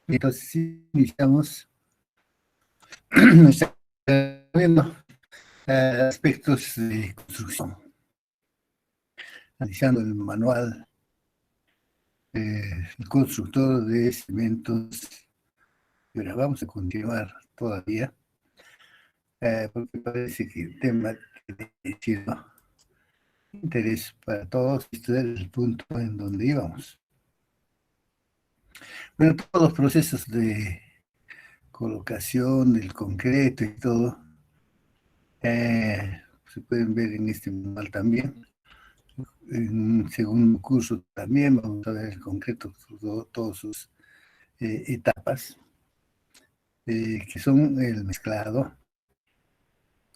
Entonces, sí, iniciamos viendo aspectos de construcción, analizando el manual el constructor de cementos. Y ahora vamos a continuar todavía, porque parece que el tema tiene cierto interés para todos. Este es el punto en donde íbamos. Bueno, todos los procesos de colocación del concreto y todo se pueden ver en este manual también. En un segundo curso también vamos a ver el concreto, todas sus etapas, que son el mezclado,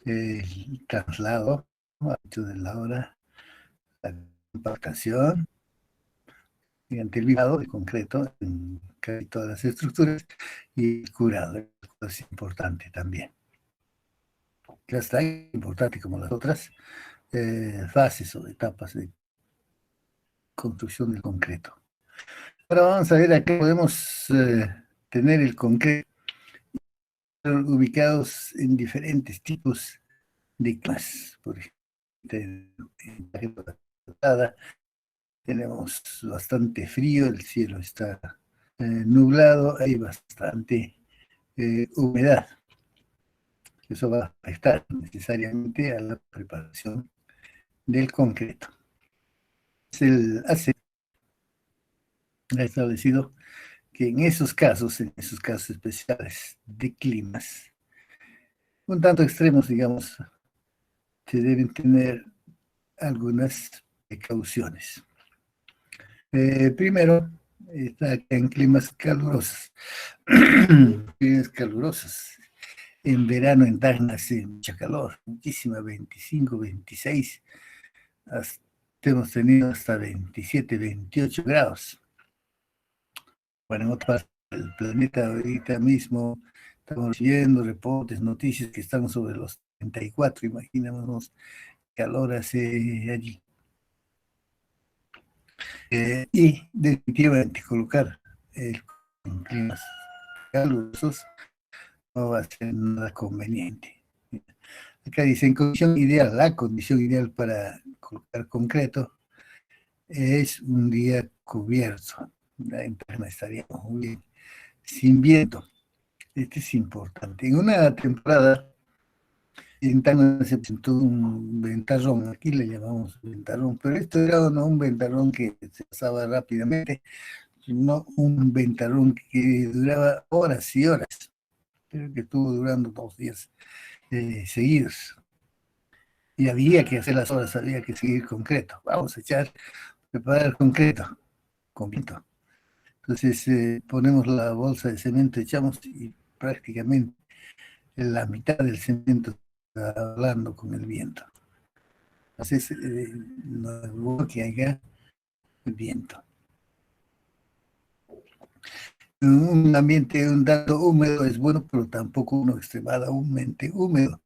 el traslado, ancho de la hora, la compactación, mediante el vibrado de concreto en casi todas las estructuras, y el curado, es importante también. Ya está importante como las otras fases o etapas de construcción del concreto. Ahora vamos a ver a qué podemos tener el concreto ubicados en diferentes tipos de climas. Por ejemplo, en la tenemos bastante frío, el cielo está nublado, hay bastante humedad. Eso va a afectar necesariamente a la preparación del concreto. Ha establecido que en esos casos especiales de climas, un tanto extremos, digamos, se deben tener algunas precauciones. Primero, está en climas calurosos. Climas calurosos. En verano en Tacna hace mucha calor, muchísima, 25, 26. Hasta, hemos tenido hasta 27, 28 grados. Bueno, en otra parte del planeta ahorita mismo estamos recibiendo reportes, noticias que están sobre los 34, imaginémonos qué calor hace allí. Y definitivamente colocar en climas calurosos no va a ser nada conveniente. Acá dice, en condición ideal, la condición ideal para colocar concreto es un día cubierto. La interna estaríamos muy bien, sin viento. Este es importante. En una temporada, en Tacna se presentó un ventarrón, aquí le llamamos ventarrón, pero esto era no un ventarrón que se pasaba rápidamente, sino un ventarrón que duraba horas y horas, pero que estuvo durando 2 días seguidos. Y había que hacer las horas, había que seguir concreto. Vamos a preparar concreto con viento. Entonces ponemos la bolsa de cemento, echamos y prácticamente la mitad del cemento está hablando con el viento. Entonces no es bueno que haya viento. Un ambiente un tanto húmedo es bueno, pero tampoco uno extremadamente húmedo.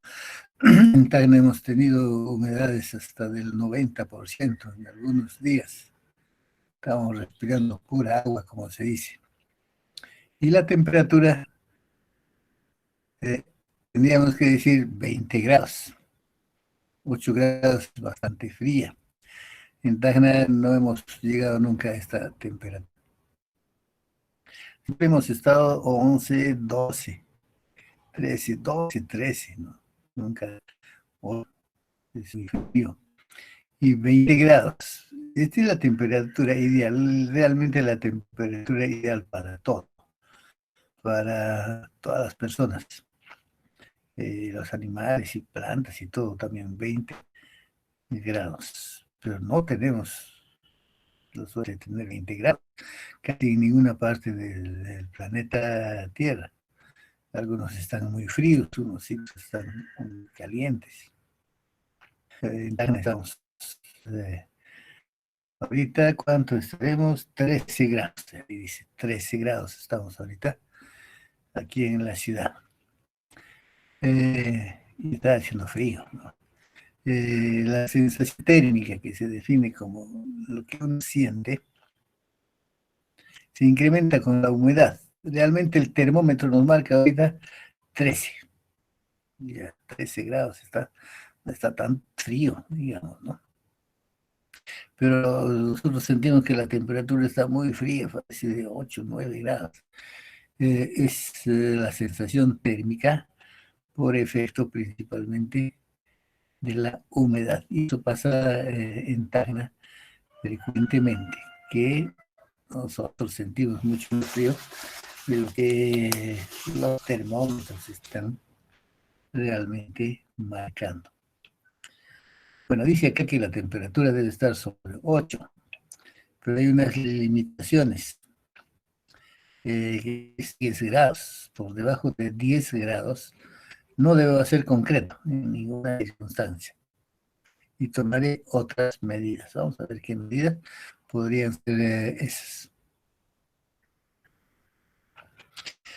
En Tacna hemos tenido humedades hasta del 90% en algunos días. Estamos respirando pura agua, como se dice. Y la temperatura, eh, tendríamos que decir 20 grados. 8 grados es bastante fría. En Tacna no hemos llegado nunca a esta temperatura. Siempre hemos estado 11, 12, 13, 12, 13, ¿no? Nunca, oh, es muy frío. Y 20 grados. Esta es la temperatura ideal, realmente la temperatura ideal para todo, para todas las personas, los animales y plantas y todo, también 20 grados. Pero no tenemos la suerte de tener 20 grados casi en ninguna parte del planeta Tierra. Algunos están muy fríos, unos sitios están muy calientes. Estamos ahorita, ¿cuánto estaremos? 13 grados, dice, 13 grados estamos ahorita aquí en la ciudad. Y está haciendo frío, ¿no? La sensación térmica, que se define como lo que uno siente, se incrementa con la humedad. realmente el termómetro nos marca ahorita 13. Ya 13 grados, no está tan frío, digamos, ¿no? Pero nosotros sentimos que la temperatura está muy fría, parece de 8, 9 grados. Es la sensación térmica por efecto principalmente de la humedad. Y eso pasa en Tacna frecuentemente, que nosotros sentimos mucho más frío de lo que los termómetros están realmente marcando. Bueno, dice acá que la temperatura debe estar sobre 8, pero hay unas limitaciones. Es 10 grados, por debajo de 10 grados, no debo hacer concreto en ninguna circunstancia. Y tomaré otras medidas. Vamos a ver qué medidas podrían ser esas.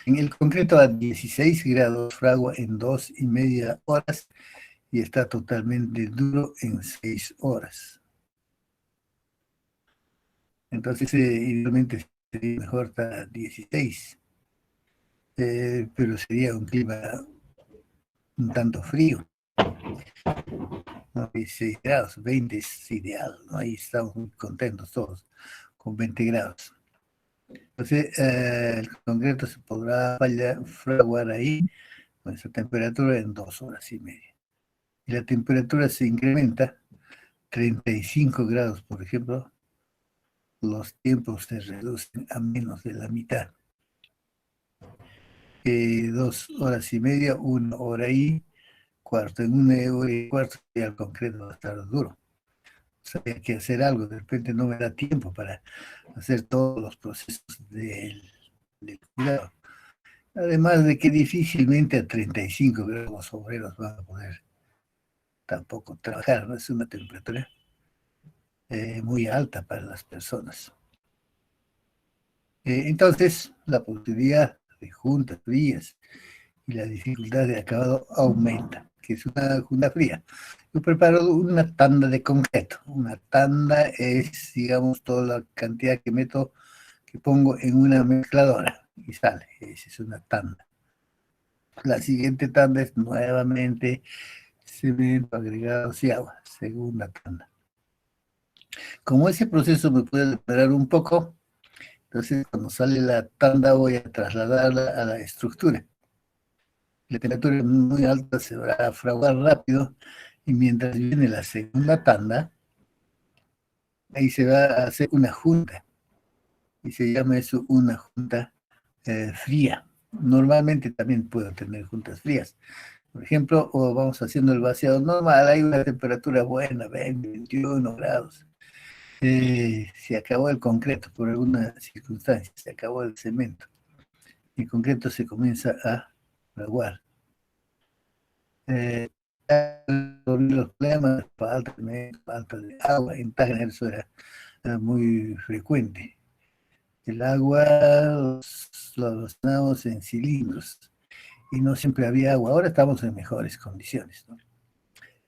En el concreto a 16 grados fragua en 2,5 horas y está totalmente duro en 6 horas. Entonces, idealmente sería mejor hasta 16, pero sería un clima un tanto frío. ¿No? 16 grados, 20 es ideal, ¿no? Ahí estamos muy contentos todos con 20 grados. Entonces, el concreto se podrá fraguar ahí con esa temperatura en 2 horas y media. Y la temperatura se incrementa 35 grados, por ejemplo, los tiempos se reducen a menos de la mitad. 2 horas y media, 1 hora y cuarto. En 1 hora y cuarto ya el concreto va a estar duro. O sea, hay que hacer algo. De repente no me da tiempo para hacer todos los procesos del cuidado. Además de que difícilmente a 35 grados los obreros van a poder tampoco trabajar, ¿no? Es una temperatura muy alta para las personas. Entonces, la posibilidad de juntas frías y la dificultad de acabado aumenta, que es una junta fría. Yo preparo una tanda de concreto. Una tanda es, digamos, toda la cantidad que meto, que pongo en una mezcladora y sale. Esa es una tanda. La siguiente tanda es nuevamente cemento, agregados y agua. Segunda tanda. Como ese proceso me puede demorar un poco, entonces cuando sale la tanda voy a trasladarla a la estructura. La temperatura muy alta se va a fraguar rápido y mientras viene la segunda tanda, ahí se va a hacer una junta y se llama eso una junta fría. Normalmente también puedo tener juntas frías. Por ejemplo, o vamos haciendo el vaciado normal, hay una temperatura buena, 20, 21 grados. Se acabó el concreto por alguna circunstancia, se acabó el cemento. El concreto se comienza a fraguar. Los problemas, falta de agua, en Tacna eso era muy frecuente. El agua lo almacenamos en cilindros y no siempre había agua. Ahora estamos en mejores condiciones, ¿no?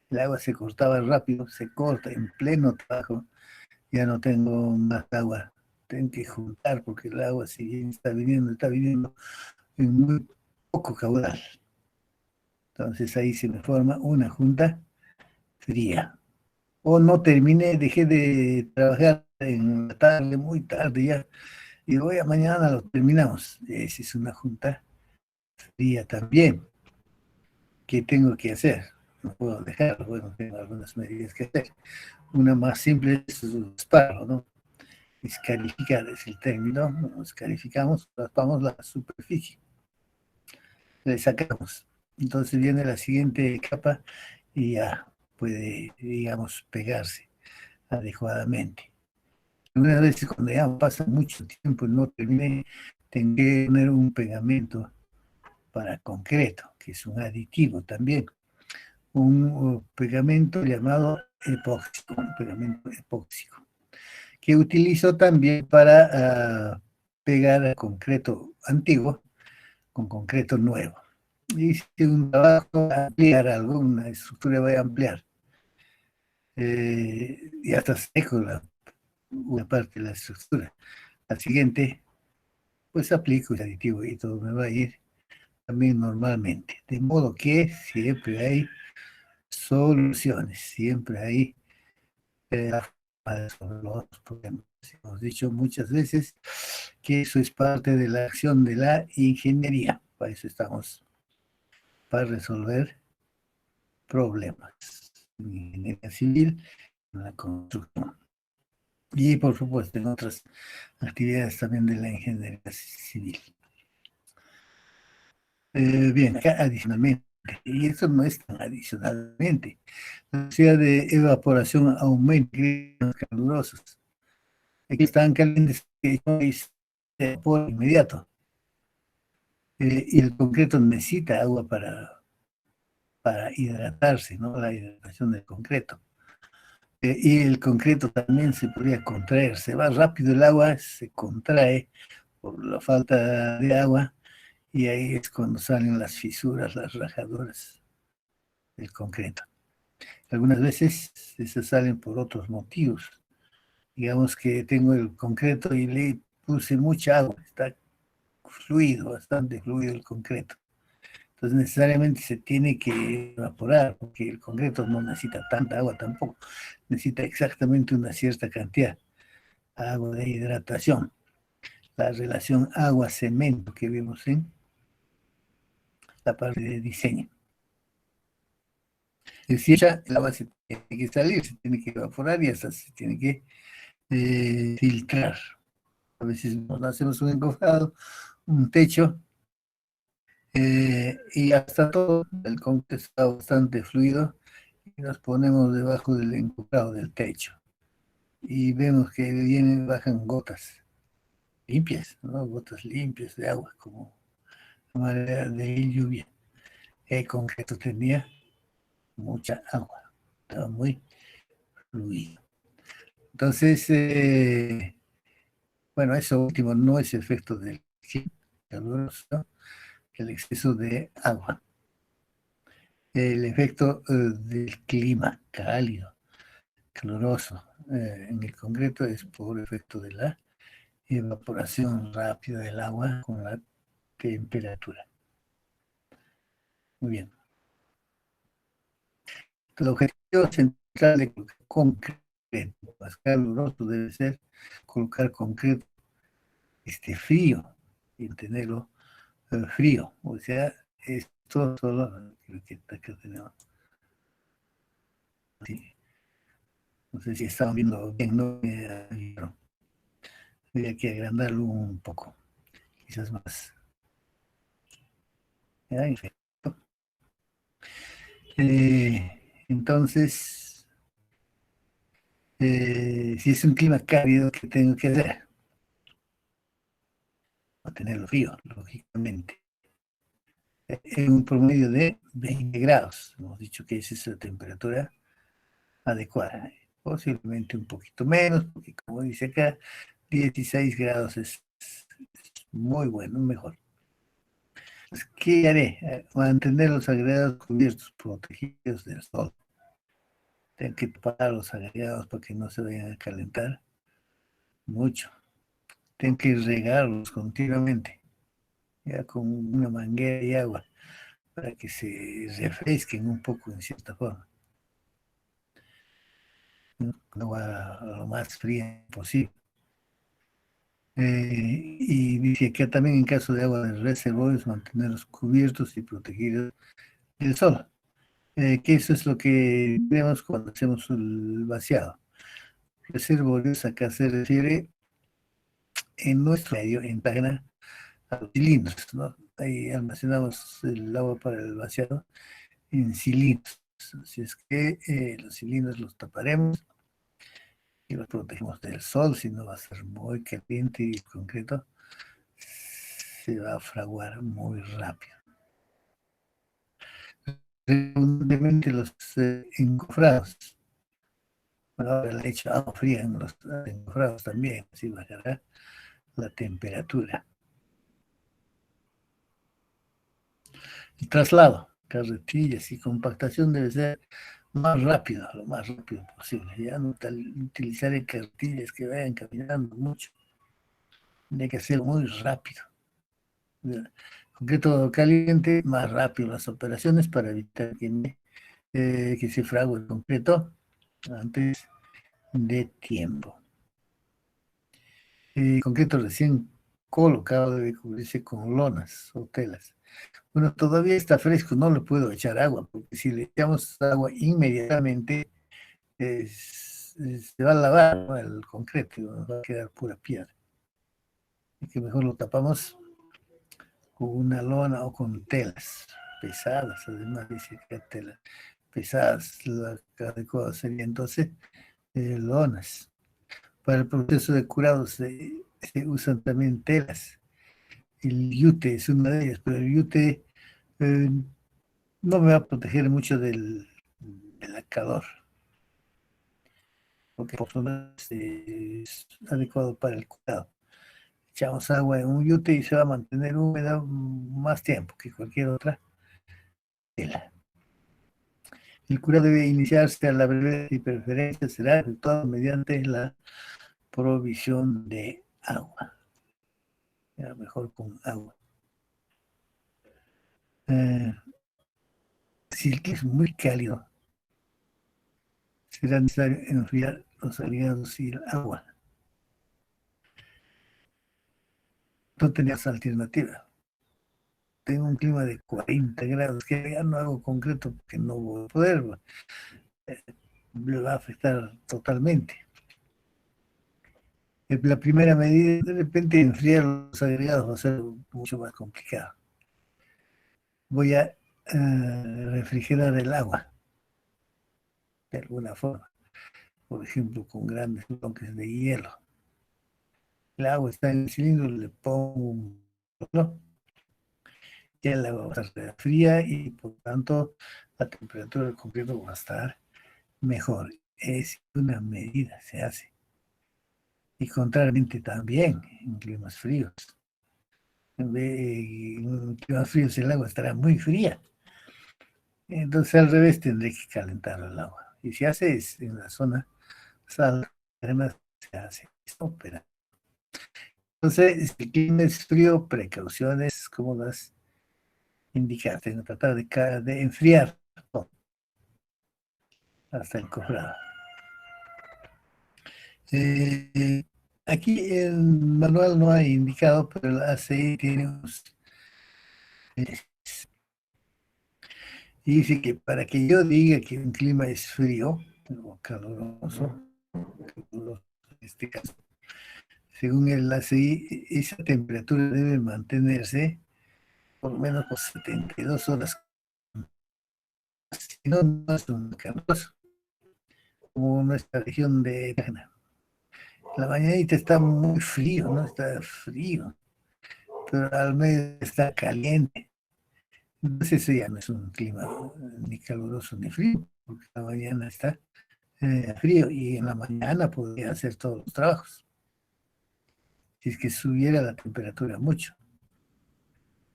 El agua se cortaba rápido, se corta en pleno trabajo, ya no tengo más agua, tengo que juntar porque el agua si bien está viniendo en muy poco caudal. Entonces ahí se me forma una junta fría. O no terminé, dejé de trabajar en la tarde, muy tarde ya, y voy a mañana lo terminamos. Esa es una junta fría también. ¿Qué tengo que hacer? No puedo dejarlo, bueno, tengo algunas medidas que hacer. Una más simple es un espárrago, ¿no? Escarificar es el término, escarificamos, raspamos la superficie, le sacamos. Entonces viene la siguiente capa y ya puede, digamos, pegarse adecuadamente. Una vez cuando ya pasa mucho tiempo y no terminé, tengo que poner un pegamento para concreto, que es un aditivo también. Un pegamento llamado epóxico, un pegamento epóxico, que utilizo también para pegar concreto antiguo con concreto nuevo. Hice un trabajo a ampliar algo, una estructura voy a ampliar. Ya está seco una parte de la estructura. La siguiente pues aplico el aditivo y todo me va a ir también normalmente. De modo que siempre hay soluciones, siempre hay para resolver los problemas. Hemos dicho muchas veces que eso es parte de la acción de la ingeniería. Para eso estamos, para resolver problemas en ingeniería civil, en la construcción. Y por supuesto en otras actividades también de la ingeniería civil. Bien, acá adicionalmente, y eso no es tan adicionalmente, la velocidad de evaporación aumenta en los calurosos. Aquí están calientes que es por inmediato. Y el concreto necesita agua para hidratarse, ¿no? La hidratación del concreto. Y el concreto también se podría contraer, se va rápido el agua, se contrae por la falta de agua, y ahí es cuando salen las fisuras, las rajaduras del concreto. Algunas veces se salen por otros motivos. Digamos que tengo el concreto y le puse mucha agua, está fluido, bastante fluido el concreto. Entonces necesariamente se tiene que evaporar, porque el concreto no necesita tanta agua tampoco, necesita exactamente una cierta cantidad de agua de hidratación. La relación agua-cemento que vemos en la parte de diseño. Si echa, el agua se tiene que salir, se tiene que evaporar y hasta se tiene que filtrar. A veces nos hacemos un encofrado, un techo, y hasta todo el concreto está bastante fluido y nos ponemos debajo del encofrado del techo y vemos que vienen, bajan gotas limpias, ¿no? Gotas limpias de agua, como manera de lluvia. El concreto tenía mucha agua, estaba muy fluido. Entonces, bueno, eso último no es efecto del caluroso, el exceso de agua. El efecto del clima cálido, caluroso en el concreto es por efecto de la evaporación rápida del agua con la temperatura. Muy bien. El objetivo central de colocar concreto más caluroso debe ser colocar concreto frío y tenerlo frío. O sea, esto solo creo que acá tenemos. Sí. No sé si estaban viendo bien, ¿no? Había que agrandarlo un poco, quizás más. Entonces, si es un clima cálido, ¿qué tengo que hacer? Mantenerlo frío, lógicamente. En un promedio de 20 grados. Hemos dicho que esa es la temperatura adecuada. Posiblemente un poquito menos, porque como dice acá, 16 grados es muy bueno, mejor. Pues, ¿qué haré? Mantener los agregados cubiertos, protegidos del sol. Tengo que tapar los agregados para que no se vayan a calentar mucho. Tengo que regarlos continuamente, ya con una manguera y agua, para que se refresquen un poco en cierta forma. Agua lo más fría posible. Y dice que también en caso de agua de reservorios, mantenerlos cubiertos y protegidos del sol. Que eso es lo que vemos cuando hacemos el vaciado. Reservorios acá se refiere en nuestro medio, en página, a los cilindros, ¿no? Ahí almacenamos el agua para el vaciado en cilindros. Así es que los cilindros los taparemos y los protegemos del sol, si no va a ser muy caliente y el concreto se va a fraguar muy rápido. Redundantemente los encofrados. Bueno, ahora le he hecho agua fría en los encofrados también, así bajará la temperatura. El traslado, carretillas y compactación debe ser más rápido, lo más rápido posible. Ya no utilizar carretillas que vayan caminando mucho. Hay que hacerlo muy rápido. Concreto caliente, más rápido las operaciones para evitar que se frague el concreto antes de tiempo. El concreto recién colocado debe cubrirse con lonas o telas. Bueno, todavía está fresco, no le puedo echar agua, porque si le echamos agua inmediatamente, se va a lavar, ¿no?, el concreto, ¿no?, va a quedar pura piedra. Y que mejor lo tapamos con una lona o con telas pesadas, además dice que telas pesadas, la adecuada sería entonces lonas. Para el proceso de curado se usan también telas. El yute es una de ellas, pero el yute no me va a proteger mucho del calor, porque por es adecuado para el curado. Echamos agua en un yute y se va a mantener húmeda más tiempo que cualquier otra tela. El curado debe iniciarse a la brevedad y preferencia será efectuado mediante la provisión de agua. Ya mejor con agua. Si el clima es muy cálido, será necesario enfriar los aliados y el agua. No tenías alternativa. Tengo un clima de 40 grados, que ya no hago concreto porque no voy a poder, me va a afectar totalmente. La primera medida, de repente, enfriar los agregados va a ser mucho más complicado. Voy a refrigerar el agua, de alguna forma, por ejemplo, con grandes bloques de hielo. El agua está en el cilindro, le pongo un ¿no? Ya el agua va a estar fría y por tanto la temperatura del concreto va a estar mejor. Es una medida, se hace. Y contrariamente también en climas fríos. En climas fríos el agua estará muy fría. Entonces al revés tendré que calentar el agua. Y se hace en la zona sal, además se hace ópera. Entonces, si el clima es frío, precauciones como las indicadas, tratar de enfriar todo hasta el cofrado. Aquí el manual no ha indicado, pero el ACI tiene unos y dice que para que yo diga que un clima es frío o caluroso, en este caso, según el ACI, esa temperatura debe mantenerse por lo menos por 72 horas. Si no, no es un caluroso, como nuestra región de Tacna. La mañanita está muy frío, ¿no? Está frío, pero al medio está caliente. Entonces eso ya no es un clima ni caluroso ni frío, porque la mañana está frío y en la mañana podría hacer todos los trabajos. Si es que subiera la temperatura mucho.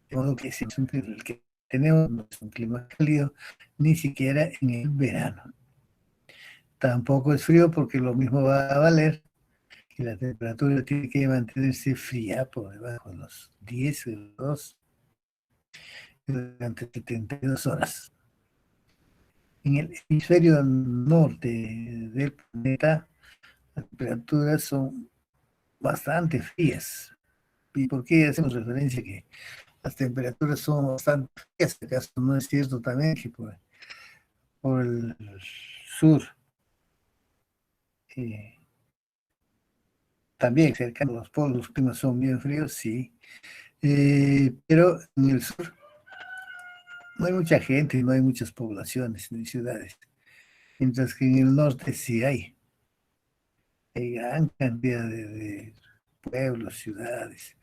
De modo que si es el que tenemos no es un clima cálido, ni siquiera en el verano. Tampoco es frío porque lo mismo va a valer que la temperatura tiene que mantenerse fría por debajo de los 10 grados durante 72 horas. En el hemisferio norte del planeta, las temperaturas son bastante frías. ¿Y por qué hacemos referencia a que las temperaturas son bastante frías? ¿Acaso no es cierto también que por el sur, eh, también cercano a los polos, los climas son bien fríos? Sí. Pero en el sur no hay mucha gente, no hay muchas poblaciones ni ciudades, mientras que en el norte sí hay gran cantidad de pueblos, ciudades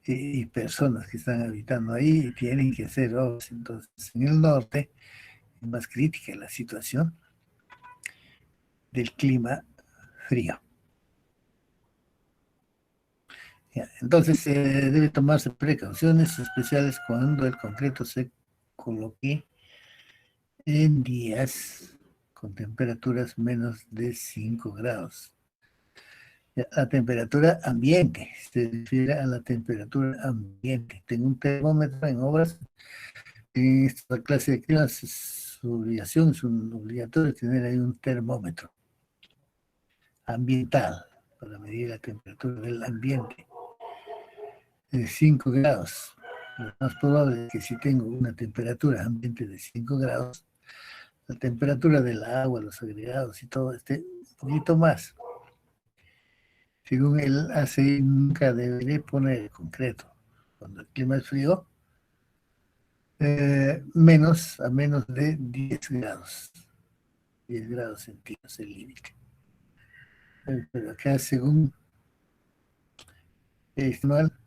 y personas que están habitando ahí y tienen que hacer obras. Entonces, en el norte es más crítica la situación del clima frío. Ya, entonces, debe tomarse precauciones especiales cuando el concreto se coloque en días con temperaturas menos de 5 grados. La temperatura ambiente, se refiere a la temperatura ambiente. Tengo un termómetro en obras. En esta clase de climas es su obligación, es un obligatorio tener ahí un termómetro ambiental para medir la temperatura del ambiente. 5 grados. Lo más probable es que si tengo una temperatura ambiente de 5 grados, la temperatura del agua, los agregados y todo esté un poquito más. Según el ACI, nunca deberé poner el concreto cuando el clima es frío, a menos de 10 grados. 10 grados centígrados el límite. Pero acá, según el manual,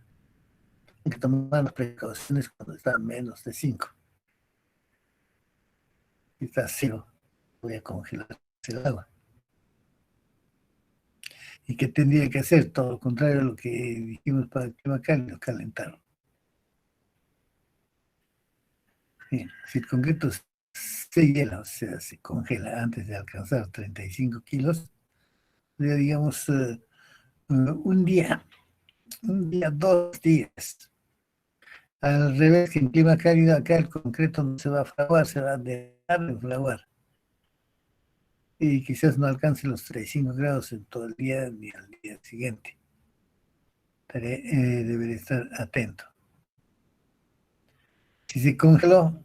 hay que tomar las precauciones cuando está a menos de 5. Si está a 0, voy a congelar el agua. ¿Y qué tendría que hacer? Todo lo contrario a lo que dijimos para el clima cálido, calentarlo. Bien, si el concreto se hiela, o sea, se congela antes de alcanzar 35 kilos, ya digamos un día, 2 días. Al revés que en clima cálido, acá el concreto no se va a fraguar, se va a dejar de fraguar. Y quizás no alcance los 35 grados en todo el día ni al día siguiente. Deberé estar atento. Si se congeló,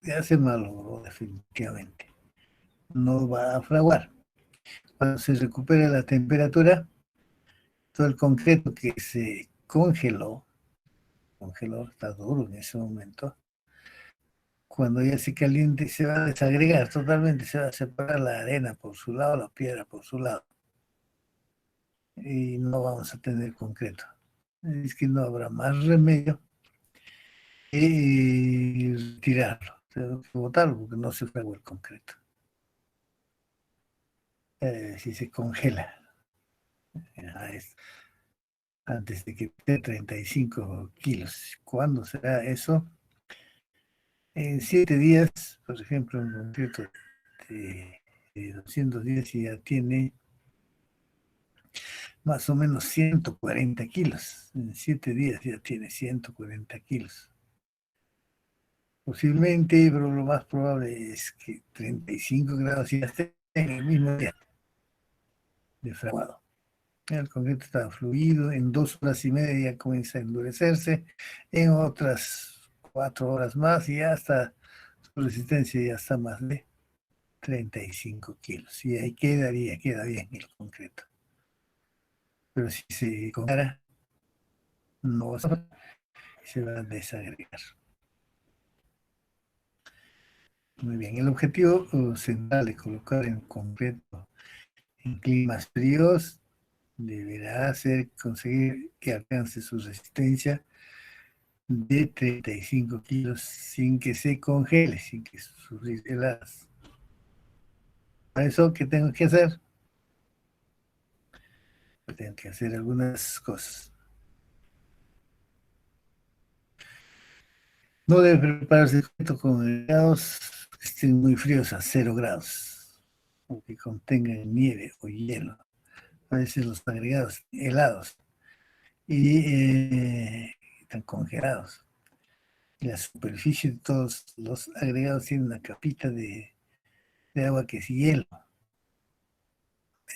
ya se malogró definitivamente. No va a fraguar. Cuando se recupere la temperatura, todo el concreto que se congeló, está duro en ese momento, cuando ya se caliente se va a desagregar totalmente, se va a separar la arena por su lado, la piedra por su lado, y no vamos a tener concreto. Es que no habrá más remedio que retirarlo, tengo que botarlo porque no se fragua el concreto. Si se congela, antes de que esté 35 kilos. ¿Cuándo será eso? En 7 días, por ejemplo, un concreto de 200 días ya tiene más o menos 140 kilos. En 7 días ya tiene 140 kilos. Posiblemente, pero lo más probable es que 35 grados ya esté en el mismo día de fraguado. El concreto está fluido, en 2 horas y media ya comienza a endurecerse, en otras 4 horas más y ya está, su resistencia ya está más de 35 kilos. Y ahí queda bien el concreto. Pero si se congela, no se va a desagregar. Muy bien, el objetivo central de colocar en concreto en climas fríos deberá ser conseguir que alcance su resistencia de 35 kilos sin que se congele, sin que sufrir heladas. Para eso, ¿qué tengo que hacer? Tengo que hacer algunas cosas. No debe prepararse con agregados que estén muy fríos a 0 grados, o que contengan nieve o hielo. A veces los agregados helados y están congelados. La superficie de todos los agregados tiene una capita de agua que es hielo.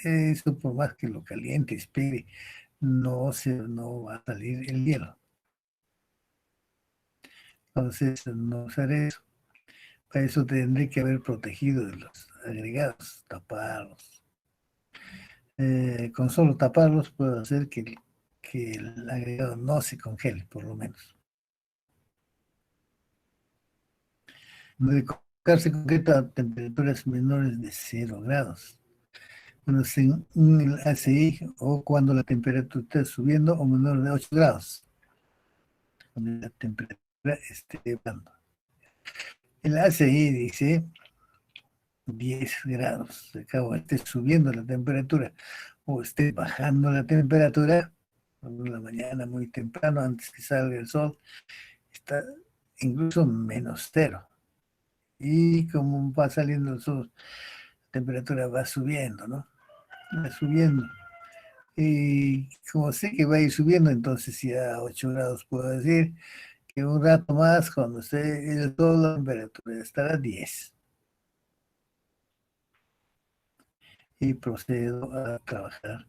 Eso por más que lo caliente, espere, no va a salir el hielo. Entonces no usaré eso. Para eso tendré que haber protegido de los agregados, taparlos. Con solo taparlos puedo hacer que el agregado no se congele, por lo menos. No debe colocarse concreto a temperaturas menores de 0 grados. Bueno, sin el ACI o cuando la temperatura esté subiendo o menor de 8 grados. Cuando la temperatura esté bajando. El ACI dice 10 grados. Acabo esté subiendo la temperatura o esté bajando la temperatura. En la mañana muy temprano, antes que salga el sol, está incluso menos 0. Y como va saliendo el sol, la temperatura va subiendo, ¿no? Va subiendo. Y como sé que va a ir subiendo, entonces ya a 8 grados puedo decir que un rato más, cuando esté el sol, la temperatura estará a 10. Y procedo a trabajar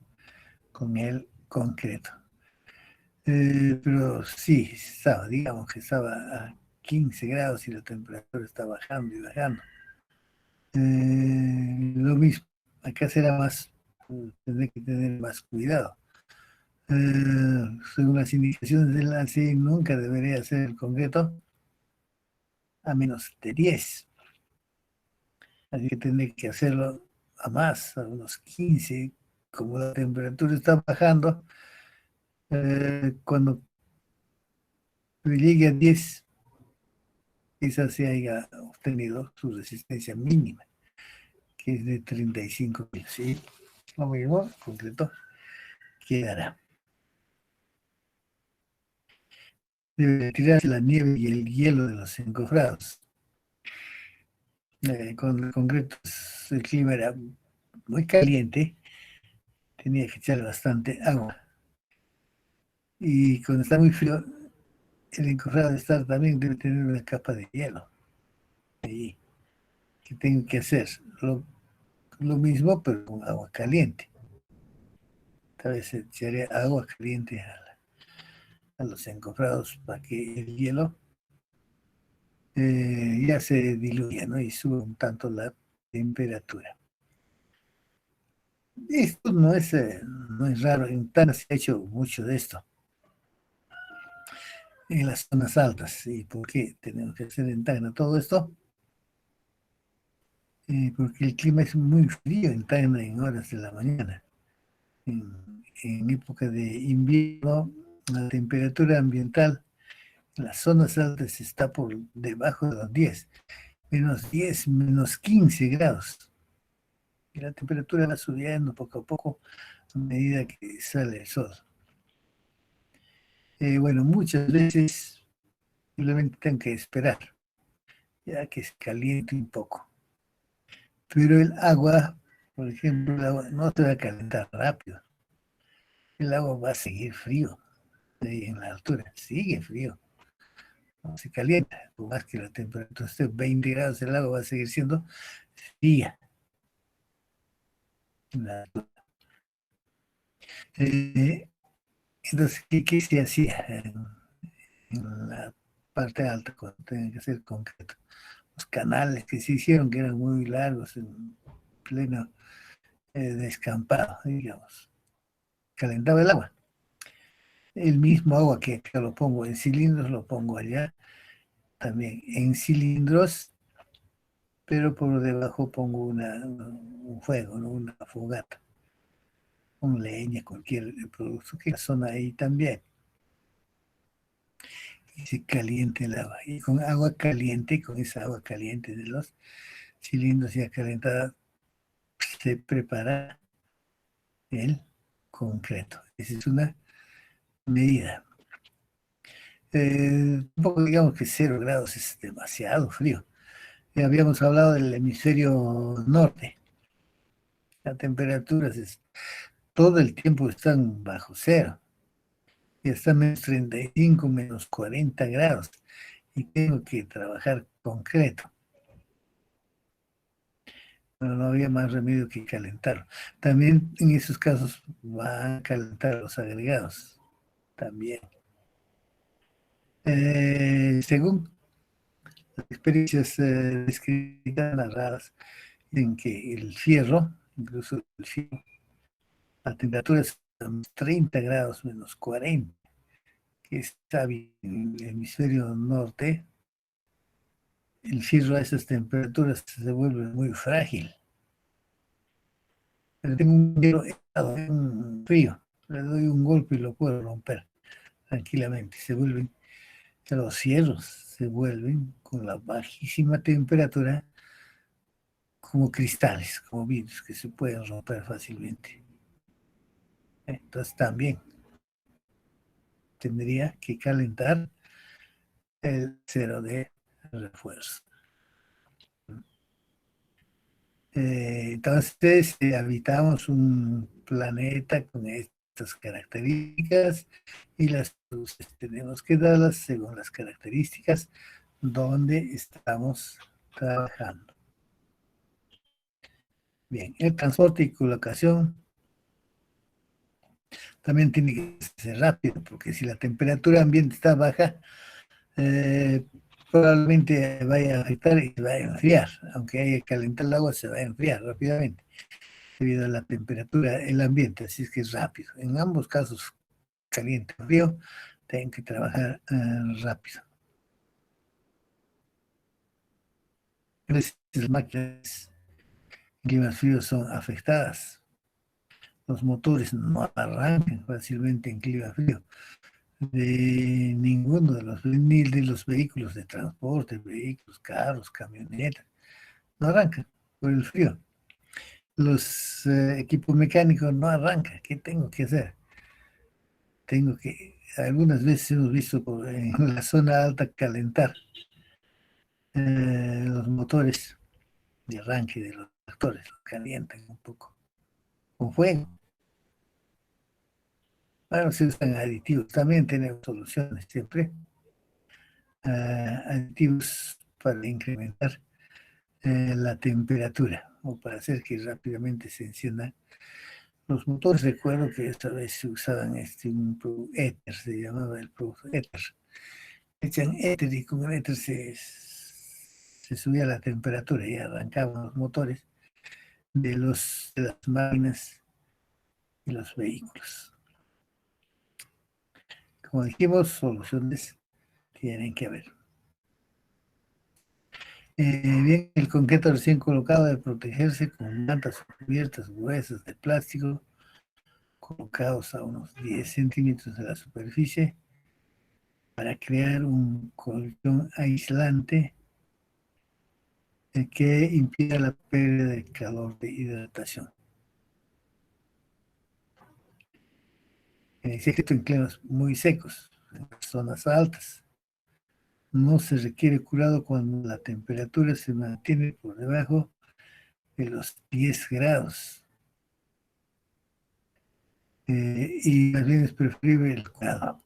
con el concreto. Pero sí, estaba, digamos que estaba a 15 grados y la temperatura está bajando y bajando. Lo mismo, acá será más, tendré que tener más cuidado. Según las indicaciones del ANSI, nunca debería hacer el concreto a menos de 10. Así que tendré que hacerlo a más, a unos 15. Como la temperatura está bajando, cuando llegue a 10, quizás se haya obtenido su resistencia mínima, que es de 35 kilos. ¿Sí? Lo mismo, concreto, quedará. Debe retirarse la nieve y el hielo de los encofrados. Con el concreto el clima era muy caliente, tenía que echar bastante agua. Y cuando está muy frío, el encofrado de estar también debe tener una capa de hielo. Y que tengo que hacer lo mismo, pero con agua caliente. Tal vez echaré agua caliente a los encofrados para que el hielo ya se diluya, ¿no? Y suba un tanto la temperatura. Esto no es raro, en Tana se ha hecho mucho de esto, en las zonas altas. ¿Y por qué tenemos que hacer en Tacna todo esto? Porque el clima es muy frío en Tacna en horas de la mañana. En época de invierno, la temperatura ambiental en las zonas altas está por debajo de los 10, menos 10, menos 15 grados. Y la temperatura va subiendo poco a poco a medida que sale el sol. Bueno, muchas veces simplemente tengo que esperar, ya que se caliente un poco. Pero el agua, por ejemplo, el agua no se va a calentar rápido. El agua va a seguir frío ahí en la altura, sigue frío, no se calienta. Por más que la temperatura esté 20 grados, el agua va a seguir siendo fría en la altura. Eh, entonces, ¿qué se hacía en la parte alta cuando tenía que ser concreto? Los canales que se hicieron, que eran muy largos, en pleno descampado, digamos, calentaba el agua. El mismo agua que acá lo pongo en cilindros, lo pongo allá también en cilindros, pero por debajo pongo un fuego, ¿no? Una fogata, con leña, cualquier producto que zona ahí también. Y se caliente el agua. Y con agua caliente, con esa agua caliente de los cilindros ya calentada, se prepara el concreto. Esa es una medida. Un poco digamos que 0 grados es demasiado frío. Ya habíamos hablado del hemisferio norte. Las temperaturas todo el tiempo están bajo cero. Y están menos 35, menos 40 grados. Y tengo que trabajar concreto. Bueno, no había más remedio que calentarlo. También en esos casos van a calentar los agregados. También. Según las experiencias descritas, narradas, en que el fierro, incluso el fierro, la temperatura es 30 grados menos 40, que está bien en el hemisferio norte, el fierro a esas temperaturas se vuelve muy frágil. Pero tengo un hielo helado, un frío, le doy un golpe y lo puedo romper tranquilamente. Los hierros se vuelven con la bajísima temperatura como cristales, como vidrios que se pueden romper fácilmente. Entonces también tendría que calentar el cero de refuerzo. Entonces habitamos un planeta con estas características y las luces tenemos que darlas según las características donde estamos trabajando. Bien, el transporte y colocación también tiene que ser rápido, porque si la temperatura ambiente está baja, probablemente vaya a afectar y se va a enfriar. Aunque haya que calentar el agua, se va a enfriar rápidamente debido a la temperatura del ambiente, así es que es rápido. En ambos casos, caliente o frío, tienen que trabajar rápido. Las máquinas en climas fríos son afectadas. Los motores no arrancan fácilmente en clima frío. De ninguno de ni de los vehículos de transporte, vehículos, carros, camionetas, no arrancan por el frío. Los equipos mecánicos no arrancan. ¿Qué tengo que hacer? Algunas veces hemos visto en la zona alta calentar los motores de arranque de los tractores, los calientan un poco con fuego. Bueno, se usan aditivos, también tenemos soluciones siempre, aditivos para incrementar la temperatura o para hacer que rápidamente se enciendan los motores. Recuerdo que esta vez se usaban un éter, se llamaba el producto éter. Echan éter y con el éter se subía la temperatura y arrancaban los motores de las máquinas y los vehículos. Como dijimos, soluciones tienen que haber. Bien, el concreto recién colocado debe protegerse con mantas cubiertas gruesas de plástico colocados a unos 10 centímetros de la superficie para crear un colchón aislante que impida la pérdida de calor de hidratación. Excepto en climas muy secos, en zonas altas. No se requiere curado cuando la temperatura se mantiene por debajo de los 10 grados. Y más bien es preferible el curado.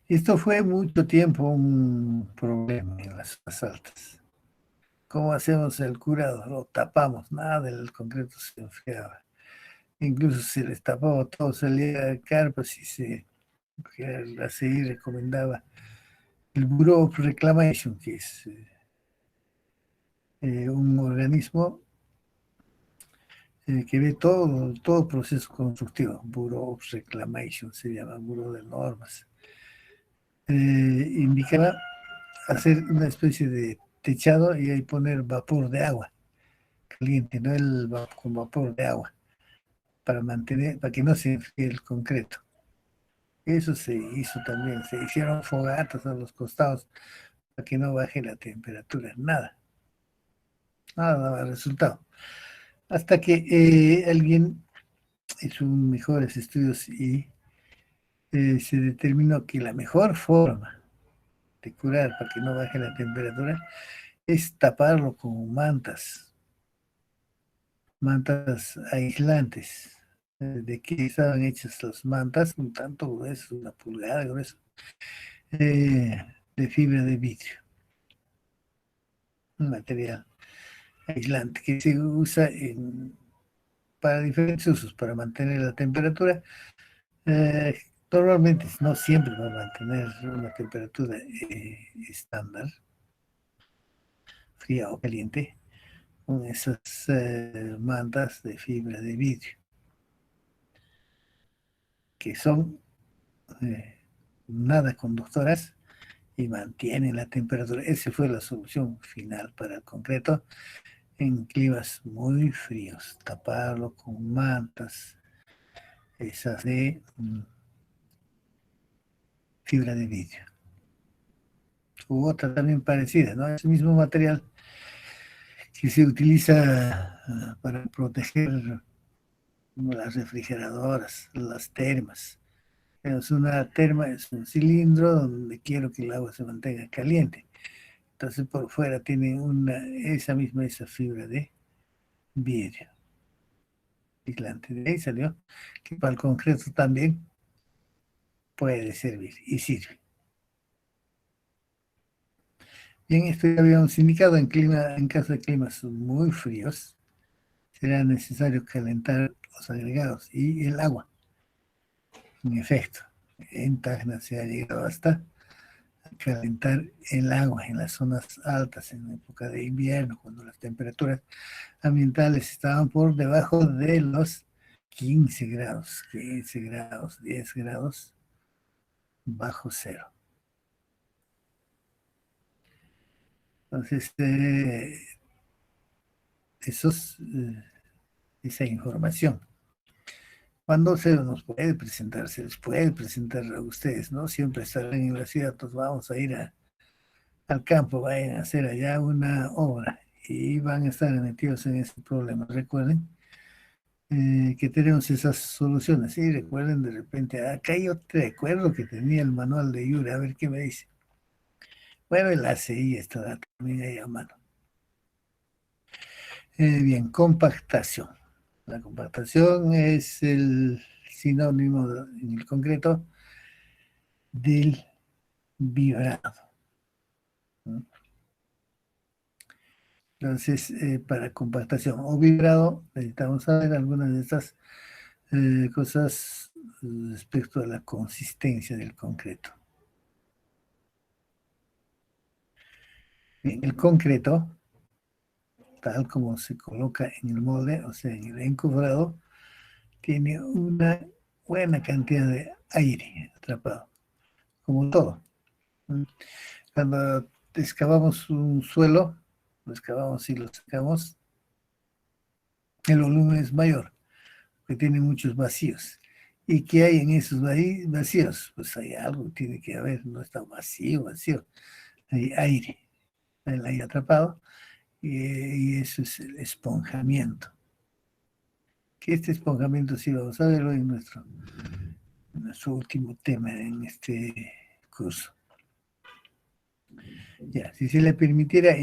Esto fue mucho tiempo un problema en las zonas altas. ¿Cómo hacemos el curado? Lo tapamos, nada, el concreto se enfriaba. Incluso se les tapaba todo, salía de carpas y la CI recomendaba el Bureau of Reclamation, que es un organismo que ve todo proceso constructivo. Bureau of Reclamation se llama, Bureau de Normas. Indicaba hacer una especie de techado y ahí poner vapor de agua caliente, no con vapor de agua, para que no se enfríe el concreto. Eso se hizo también, se hicieron fogatas a los costados para que no baje la temperatura, nada daba resultado. Hasta que alguien hizo mejores estudios y se determinó que la mejor forma de curar para que no baje la temperatura es taparlo con mantas aislantes. ¿De qué estaban hechas las mantas? Un tanto grueso, 1 pulgada grueso, de fibra de vidrio, un material aislante que se usa para diferentes usos, para mantener la temperatura. Normalmente no siempre va a mantener una temperatura estándar, fría o caliente, con esas mantas de fibra de vidrio, que son nada conductoras y mantienen la temperatura. Esa fue la solución final para el concreto en climas muy fríos, taparlo con mantas, esas de fibra de vidrio. U otra también parecida, ¿no? Es el mismo material que se utiliza para proteger las refrigeradoras, las termas. Es una terma, es un cilindro donde quiero que el agua se mantenga caliente. Entonces por fuera tiene esa fibra de vidrio. aislante. De ahí salió que para el concreto también puede servir y sirve. Bien, esto ya habíamos indicado en caso de climas muy fríos, será necesario calentar los agregados y el agua. En efecto, en Tacna se ha llegado hasta calentar el agua en las zonas altas en época de invierno, cuando las temperaturas ambientales estaban por debajo de los 15 grados, 10 grados bajo cero. Entonces, esa información, cuando se nos puede presentar, se les puede presentar a ustedes, ¿no? Siempre estarán en la ciudad, pues vamos a ir al campo, vayan a hacer allá una obra y van a estar metidos en ese problema. Recuerden que tenemos esas soluciones. Y recuerden de repente, acá yo te recuerdo que tenía el manual de Yure, a ver qué me dice. Bueno, el ACI está también ahí a mano. Bien, compactación. La compactación es el sinónimo en el concreto del vibrado, ¿no? Entonces, para compactación o vibrado, necesitamos saber algunas de estas cosas respecto a la consistencia del concreto. Bien, el concreto, tal como se coloca en el molde, o sea, en el encofrado, tiene una buena cantidad de aire atrapado, como todo. Cuando excavamos un suelo, lo excavamos y lo sacamos, el volumen es mayor, porque tiene muchos vacíos. ¿Y qué hay en esos vacíos? Pues hay algo, tiene que haber, no está vacío, hay aire, el aire atrapado, y eso es el esponjamiento. Que este esponjamiento sí vamos a verlo en nuestro último tema en este curso. Ya, si se le permitiera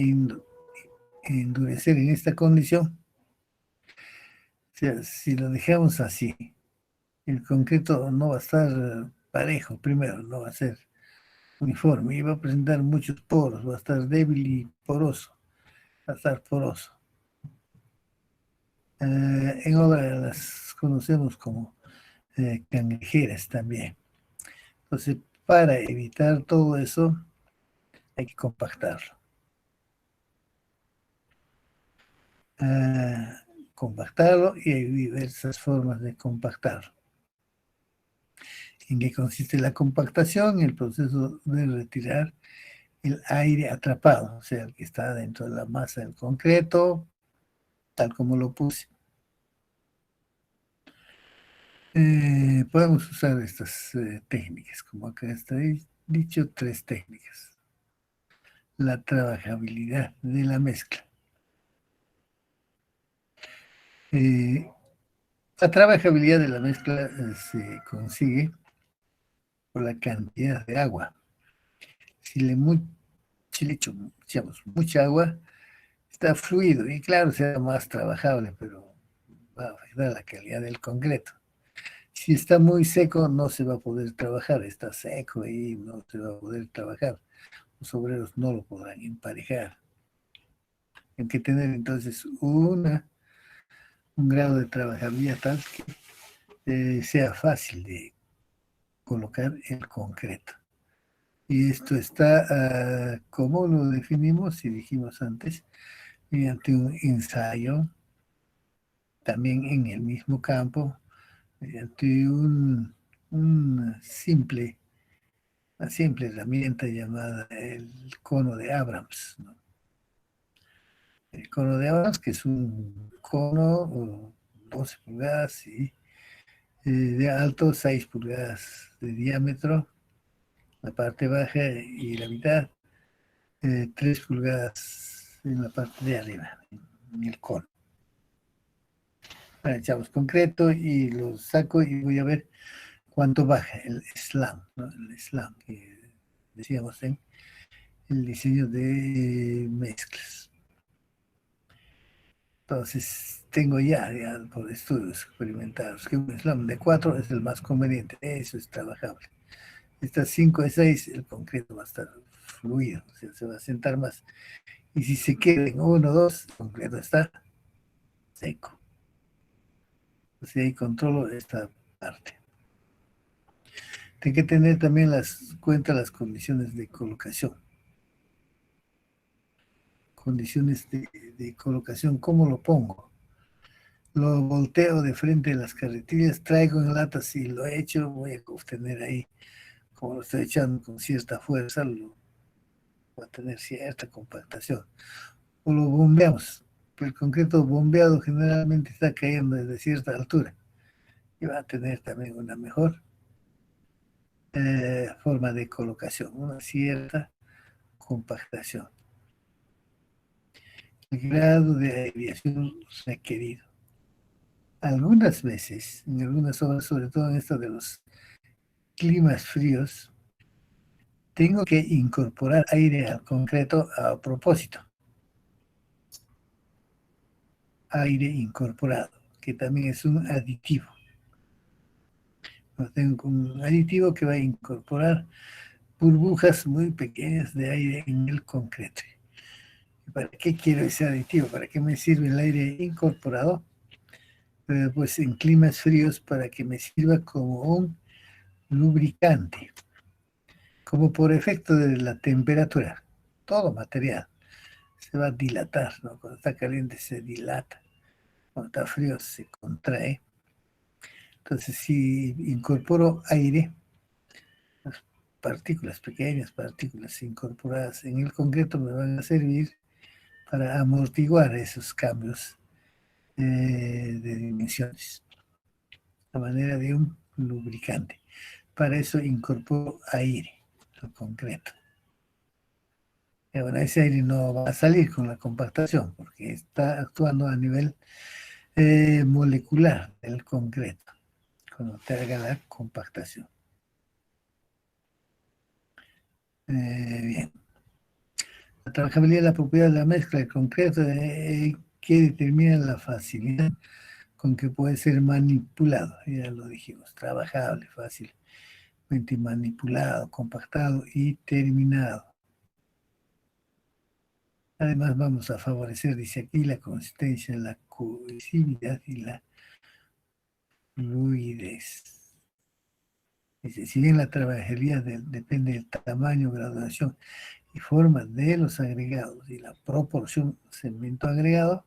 endurecer en esta condición, o sea, si lo dejamos así, el concreto no va a estar parejo, primero, no va a ser uniforme y va a presentar muchos poros, va a estar débil y poroso, va a estar poroso. En obra las conocemos como cangrejeras también. Entonces, para evitar todo eso, hay que compactarlo. Compactarlo y hay diversas formas de compactarlo. ¿En qué consiste la compactación? El proceso de retirar el aire atrapado, o sea, el que está dentro de la masa del concreto, tal como lo puse. Podemos usar estas técnicas, como acá está dicho, 3 técnicas. La trabajabilidad de la mezcla. Eh, la trabajabilidad de la mezcla se consigue por la cantidad de agua. Si le, si le echamos mucha agua, está fluido y claro, será más trabajable, pero va a afectar la calidad del concreto. Si está muy seco, no se va a poder trabajar, está seco y no se va a poder trabajar. Los obreros no lo podrán emparejar. Hay que tener entonces un grado de trabajabilidad tal que sea fácil de colocar el concreto. Y esto está, como lo definimos y dijimos antes, mediante un ensayo, también en el mismo campo, mediante un simple, una simple herramienta llamada el cono de Abrams, ¿no? El cono de Abrams, que es un cono 12 pulgadas y de alto, 6 pulgadas de diámetro, la parte baja y la mitad, 3 pulgadas en la parte de arriba, en el cono. Bueno, echamos concreto y lo saco y voy a ver cuánto baja el slam, ¿no? El slam que decíamos en el diseño de mezclas. Entonces, tengo ya por estudios experimentados que un slam de 4 es el más conveniente. Eso es trabajable. Estas 5 de 6, el concreto va a estar fluido, o sea, se va a sentar más. Y si se queda en 1 o 2, el concreto está seco. O sea, ahí controlo esta parte. Hay que tener también cuenta las condiciones de colocación. Condiciones de colocación, ¿cómo lo pongo? Lo volteo de frente a las carretillas, traigo en lata, si lo he hecho, voy a obtener ahí, como lo estoy echando con cierta fuerza, va a tener cierta compactación. O lo bombeamos. El concreto bombeado generalmente está cayendo desde cierta altura y va a tener también una mejor forma de colocación, una cierta compactación. El grado de aireación requerido. Algunas veces, en algunas obras, sobre todo en esto de los climas fríos, tengo que incorporar aire al concreto a propósito. Aire incorporado, que también es un aditivo. Tengo un aditivo que va a incorporar burbujas muy pequeñas de aire en el concreto. ¿Para qué quiero ese aditivo? ¿Para qué me sirve el aire incorporado? Pues en climas fríos para que me sirva como un lubricante, como por efecto de la temperatura. Todo material se va a dilatar, ¿no? Cuando está caliente se dilata, cuando está frío se contrae. Entonces, si incorporo aire, las partículas, pequeñas partículas incorporadas en el concreto me van a servir para amortiguar esos cambios de dimensiones, a manera de un lubricante. Para eso incorporo aire al concreto. Y bueno, ese aire no va a salir con la compactación porque está actuando a nivel molecular del concreto cuando te haga la compactación. Bien. La trabajabilidad de la propiedad de la mezcla de concreto que determina la facilidad con que puede ser manipulado. Ya lo dijimos, trabajable, fácilmente manipulado, compactado y terminado. Además vamos a favorecer, dice aquí, la consistencia, la cohesividad y la fluidez. Dice, si bien la trabajabilidad depende del tamaño, graduación y forma de los agregados y la proporción segmento agregado,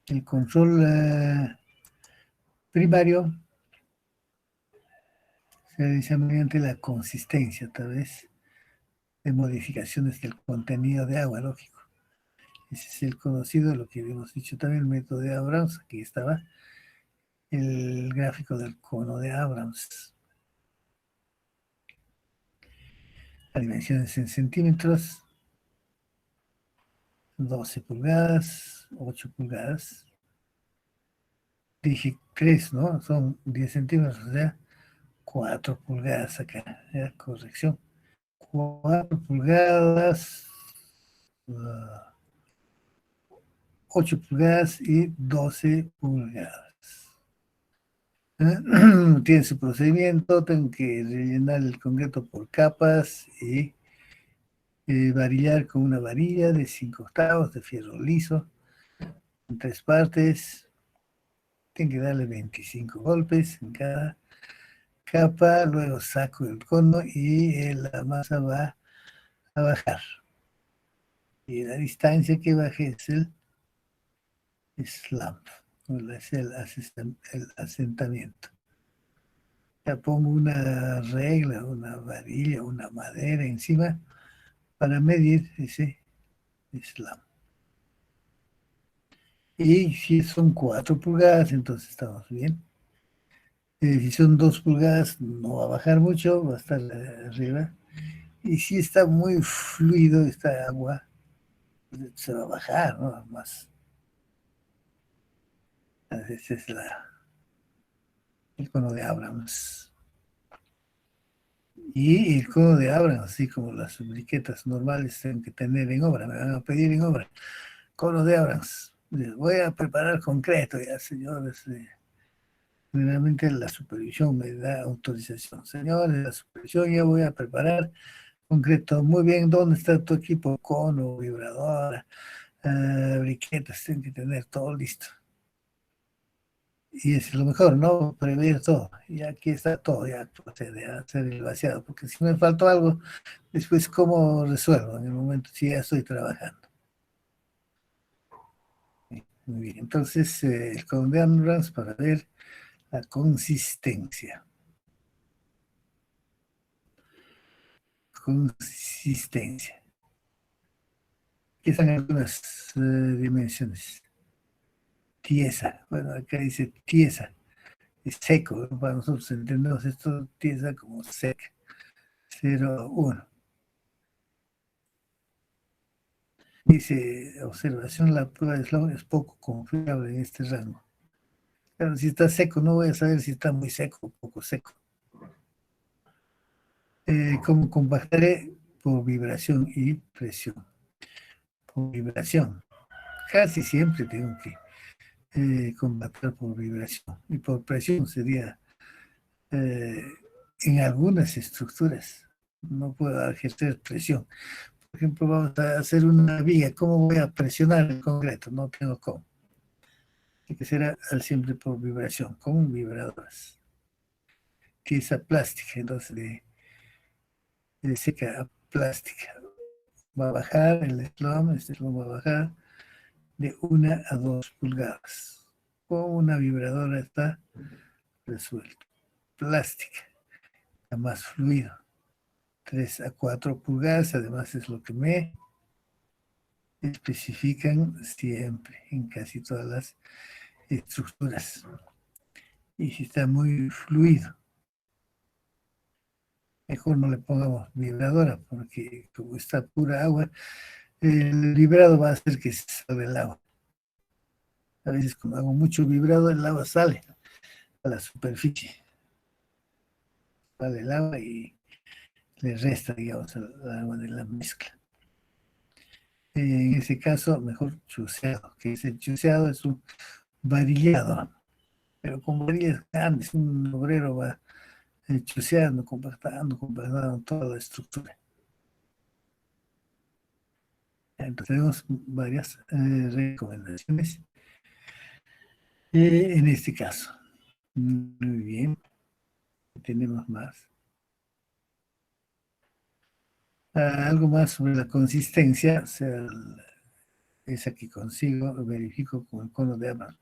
el control primario se realiza mediante la consistencia, tal vez, de modificaciones del contenido de agua, lógico. Ese es el conocido, lo que habíamos dicho también, el método de Abrams. Aquí estaba el gráfico del cono de Abrams. Las dimensiones en centímetros, 12 pulgadas, 8 pulgadas. Dije 3, ¿no? Son 10 centímetros, o sea, 4 pulgadas acá, ¿ya? Corrección. 4 pulgadas, 8 pulgadas y 12 pulgadas. Tiene su procedimiento, tengo que rellenar el concreto por capas y varillar con una varilla de 5/8 de fierro liso en 3 partes. Tengo que darle 25 golpes en cada capa, luego saco el cono y la masa va a bajar. Y la distancia que baje es el slump, es el asentamiento. Ya pongo una regla, una varilla, una madera encima para medir ese slump. Y si son 4 pulgadas, entonces estamos bien. Si son 2 pulgadas, no va a bajar mucho, va a estar arriba. Y si está muy fluido esta agua, se va a bajar, ¿no? Más. Ese es el cono de Abrams. Y el cono de Abrams, así como las briquetas normales, tienen que tener en obra, me van a pedir en obra. cono de Abrams. Les voy a preparar concreto, ya, señores. Realmente la supervisión me da autorización. Señores, la supervisión ya voy a preparar concreto. Muy bien, ¿dónde está tu equipo? Cono, vibradora, briquetas, tienen que tener todo listo. Y es lo mejor, ¿no? Prever todo. Y aquí está todo, ya procede a hacer el vaciado. Porque si me faltó algo, después, ¿cómo resuelvo? En el momento si ya estoy trabajando. Muy bien, entonces el código de Amras para ver la consistencia. Consistencia. Aquí están algunas dimensiones. Tiesa. Bueno, acá dice tiesa. Es seco. ¿No? Para nosotros entendemos esto tiesa como seca. 0,1. Dice observación, la prueba de Sloan es poco confiable en este rango. Claro, si está seco, no voy a saber si está muy seco o poco seco. ¿Cómo compactaré? Por vibración y presión. Por vibración. Casi siempre tengo que compactar por vibración. Y por presión sería eh, en algunas estructuras. No puedo ejercer presión. Por ejemplo, vamos a hacer una viga. ¿Cómo voy a presionar el concreto? No tengo cómo. Tiene que ser siempre por vibración, con vibradoras. Pieza plástica, entonces de seca a plástica. Va a bajar el slum, este slum va a bajar de 1 a 2 pulgadas. Con una vibradora está resuelto. Plástica, está más fluido. 3 a 4 pulgadas, además es lo que me especifican siempre en casi todas las estructuras. Y si está muy fluido, mejor no le pongamos vibradora, porque como está pura agua, el vibrado va a hacer que se salga el agua. A veces cuando hago mucho vibrado, el agua sale a la superficie. Sale el agua y le resta, digamos, al agua de la mezcla. En ese caso, mejor chuseado, que ese chuseado es un varillado, pero con varillas grandes, un obrero va chuseando, compactando toda la estructura. Entonces tenemos varias recomendaciones en este caso. Muy bien, tenemos más. Algo más sobre la consistencia, o sea, esa que consigo, verifico con el cono de Amman.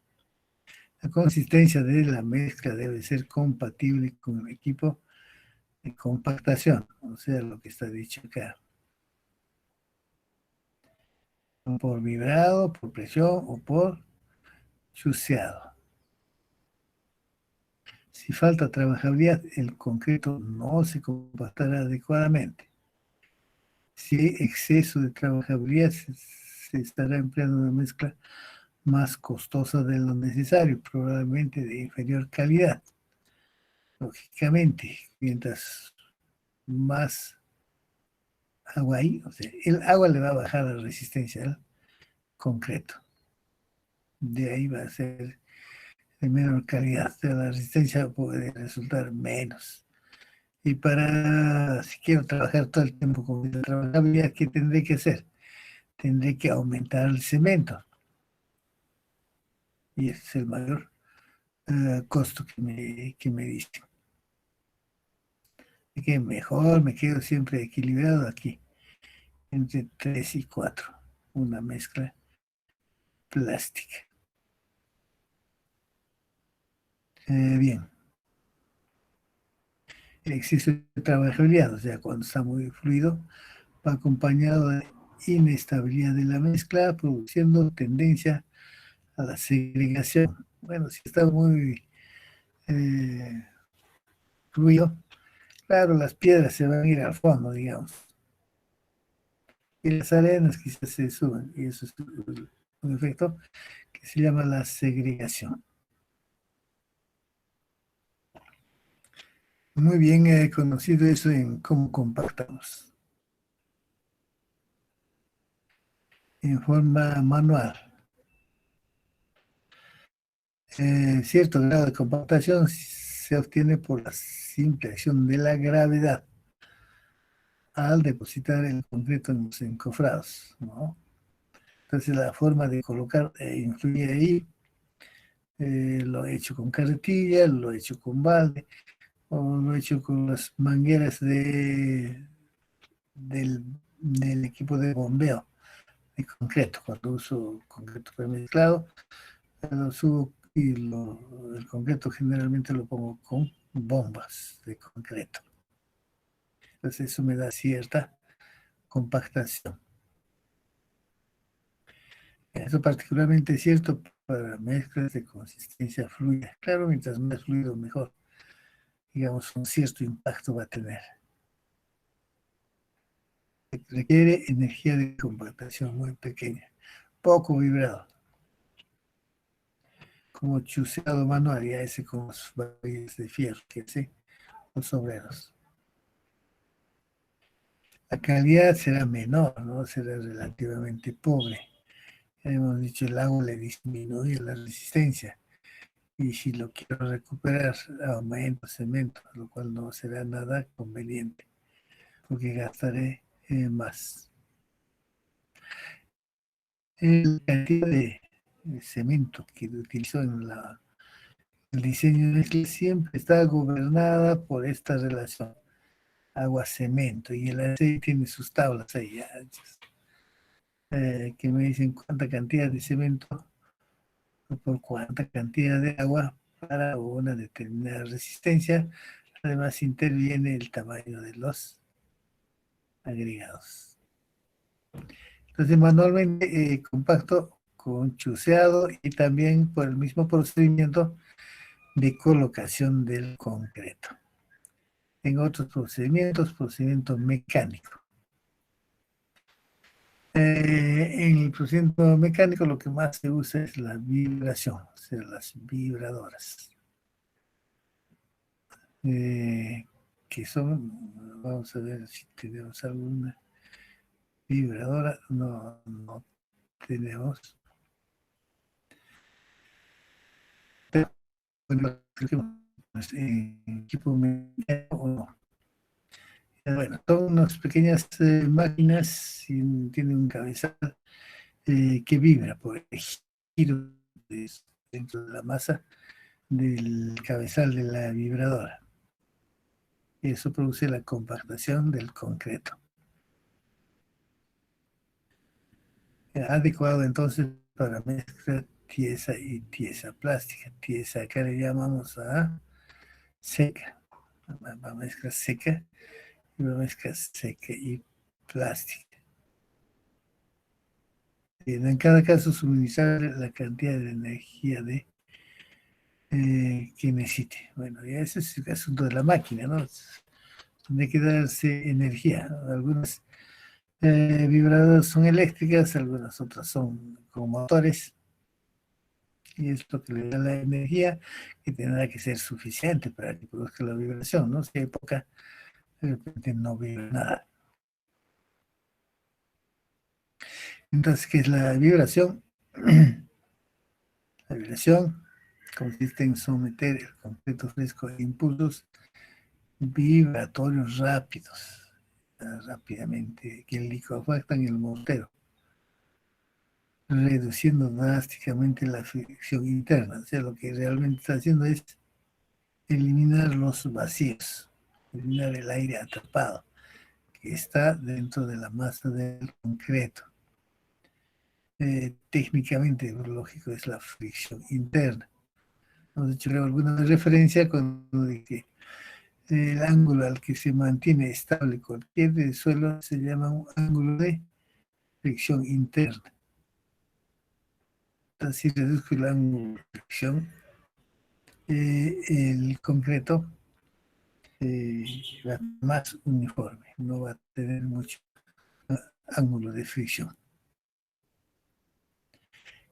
La consistencia de la mezcla debe ser compatible con el equipo de compactación, o sea, lo que está dicho acá. Por vibrado, por presión o por chuseado. Si falta trabajabilidad, el concreto no se compactará adecuadamente. Si hay exceso de trabajabilidad, se estará empleando una mezcla más costosa de lo necesario, probablemente de inferior calidad. Lógicamente, mientras más agua hay, o sea, el agua le va a bajar la resistencia al concreto. De ahí va a ser de menor calidad, o sea, la resistencia puede resultar menos. Y si quiero trabajar todo el tiempo con la trabajabilidad, ¿qué tendré que hacer? Tendré que aumentar el cemento. Y ese es el mayor costo que me dice. Así que mejor me quedo siempre equilibrado aquí, entre 3 y 4. Una mezcla plástica. Bien. El exceso de trabajabilidad, o sea, cuando está muy fluido, va acompañado de inestabilidad de la mezcla, produciendo tendencia a la segregación. Bueno, si está muy eh, fluido, claro, las piedras se van a ir al fondo, digamos. Y las arenas quizás se suben, y eso es un efecto que se llama la segregación. Muy bien conocido eso en cómo compactamos. en forma manual. Cierto grado de compactación se obtiene por la simple acción de la gravedad al depositar el concreto en los encofrados, ¿no? Entonces la forma de colocar influye ahí. Lo he hecho con carretilla, lo he hecho con balde, o lo he hecho con las mangueras del equipo de bombeo de concreto. Cuando uso concreto premezclado, lo subo y el concreto generalmente lo pongo con bombas de concreto. Entonces eso me da cierta compactación. Eso particularmente es cierto para mezclas de consistencia fluida. Claro, mientras más fluido, mejor. Digamos, un cierto impacto va a tener. Requiere energía de compactación muy pequeña, poco vibrado, como chuceado manual, ya ese con los barriles de fierro que hace los obreros. La calidad será menor, ¿no? Será relativamente pobre. Ya hemos dicho, el agua le disminuye la resistencia. Y si lo quiero recuperar, aumento cemento, lo cual no será nada conveniente, porque gastaré más. La cantidad de cemento que utilizó en el diseño de mezcla siempre está gobernada por esta relación agua-cemento, y el aceite tiene sus tablas ahí, que me dicen cuánta cantidad de cemento por cuánta cantidad de agua para una determinada resistencia. Además interviene el tamaño de los agregados. Entonces manualmente compacto con chuceado y también por el mismo procedimiento de colocación del concreto. En otros procedimientos, procedimiento mecánico. En el procedimiento mecánico lo que más se usa es la vibración, o sea, las vibradoras. Que son, vamos a ver si tenemos alguna vibradora. No, no tenemos. Pero, bueno, creo que equipo mecánico o no. Bueno, son unas pequeñas máquinas y tienen un cabezal que vibra por el giro dentro de la masa del cabezal de la vibradora. Eso produce la compactación del concreto. Adecuado entonces para mezcla tiesa y tiesa plástica. Tiesa acá le llamamos a seca. La mezcla seca y la mezcla seca y plástica. En cada caso suministrar la cantidad de energía que necesite. Bueno, ya ese es el asunto de la máquina, ¿no? Tiene que darse energía. Algunas vibradoras son eléctricas, algunas otras son con motores, y es lo que le da la energía, que tendrá que ser suficiente para que produzca la vibración, ¿no? Si hay poca, de repente no vibra nada. Entonces, ¿qué es la vibración? La vibración consiste en someter el concreto fresco a impulsos vibratorios rápidos, rápidamente, que licuefactan el mortero, reduciendo drásticamente la fricción interna. O sea, lo que realmente está haciendo es eliminar los vacíos, eliminar el aire atrapado que está dentro de la masa del concreto. Técnicamente, lo lógico es la fricción interna. Hemos hecho alguna referencia cuando dije el ángulo al que se mantiene estable cualquier suelo se llama un ángulo de fricción interna. Entonces, si reduzco el ángulo de fricción, el concreto va más uniforme, no va a tener mucho ángulo de fricción.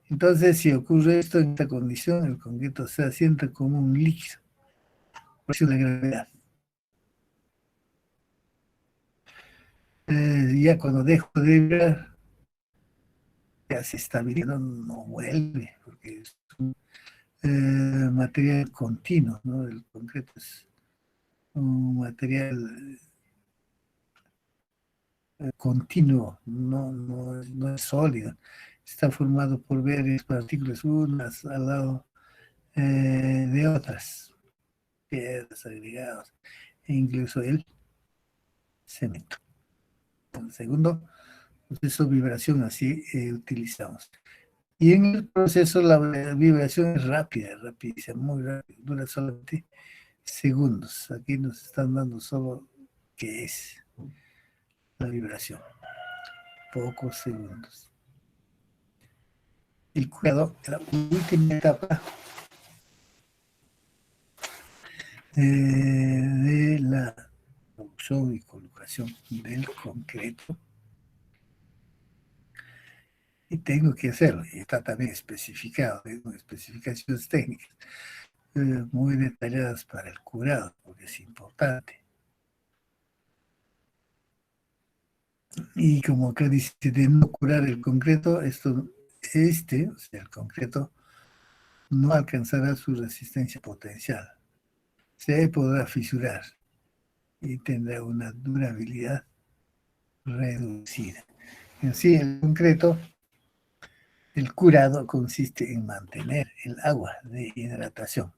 Entonces, si ocurre esto en esta condición, el concreto se asienta como un líquido por eso la gravedad. Ya cuando dejo de vibrar, ya se estabiliza, no vuelve, porque es un material continuo, ¿no? El concreto es un material continuo, no es sólido. Está formado por varias partículas, unas al lado de otras, piedras agregadas, e incluso el cemento. El segundo proceso de vibración, así utilizamos. Y en el proceso la vibración es rápida, rapidísima, muy rápida, dura solamente segundos. Aquí nos están dando solo qué es la vibración, pocos segundos. El curado, la última etapa de la producción y colocación del concreto, y tengo que hacerlo, y está también especificado, tengo especificaciones técnicas muy detalladas para el curado, porque es importante. Y como acá dice, de no curar el concreto, o sea, el concreto, no alcanzará su resistencia potencial. Se podrá fisurar y tendrá una durabilidad reducida. En sí, el concreto, el curado consiste en mantener el agua de hidratación.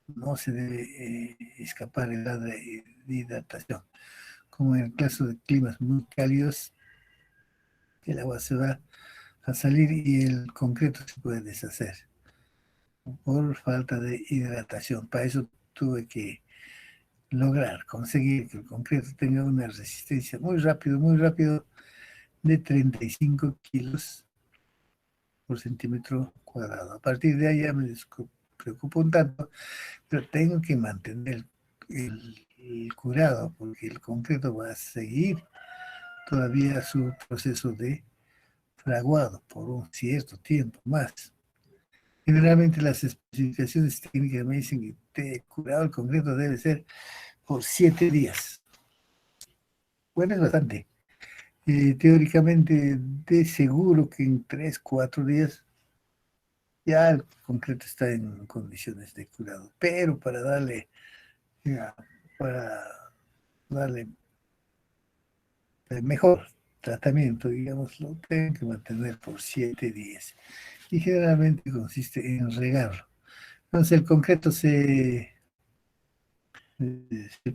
No se debe escapar el agua de hidratación. Como en el caso de climas muy cálidos, el agua se va a salir y el concreto se puede deshacer por falta de hidratación. Para eso tuve que lograr conseguir que el concreto tenga una resistencia muy rápido, de 35 kilos por centímetro cuadrado. A partir de ahí ya me preocupo un tanto, pero tengo que mantener el curado porque el concreto va a seguir todavía su proceso de fraguado por un cierto tiempo más. Generalmente las especificaciones técnicas me dicen que curado el concreto debe ser por 7 días. Bueno, es bastante. Teóricamente, de seguro que en 3, 4 días ya el concreto está en condiciones de curado. Pero ya, para darle el mejor tratamiento, digamos, lo tengo que mantener por 7 días. Y generalmente consiste en regarlo. Entonces el concreto se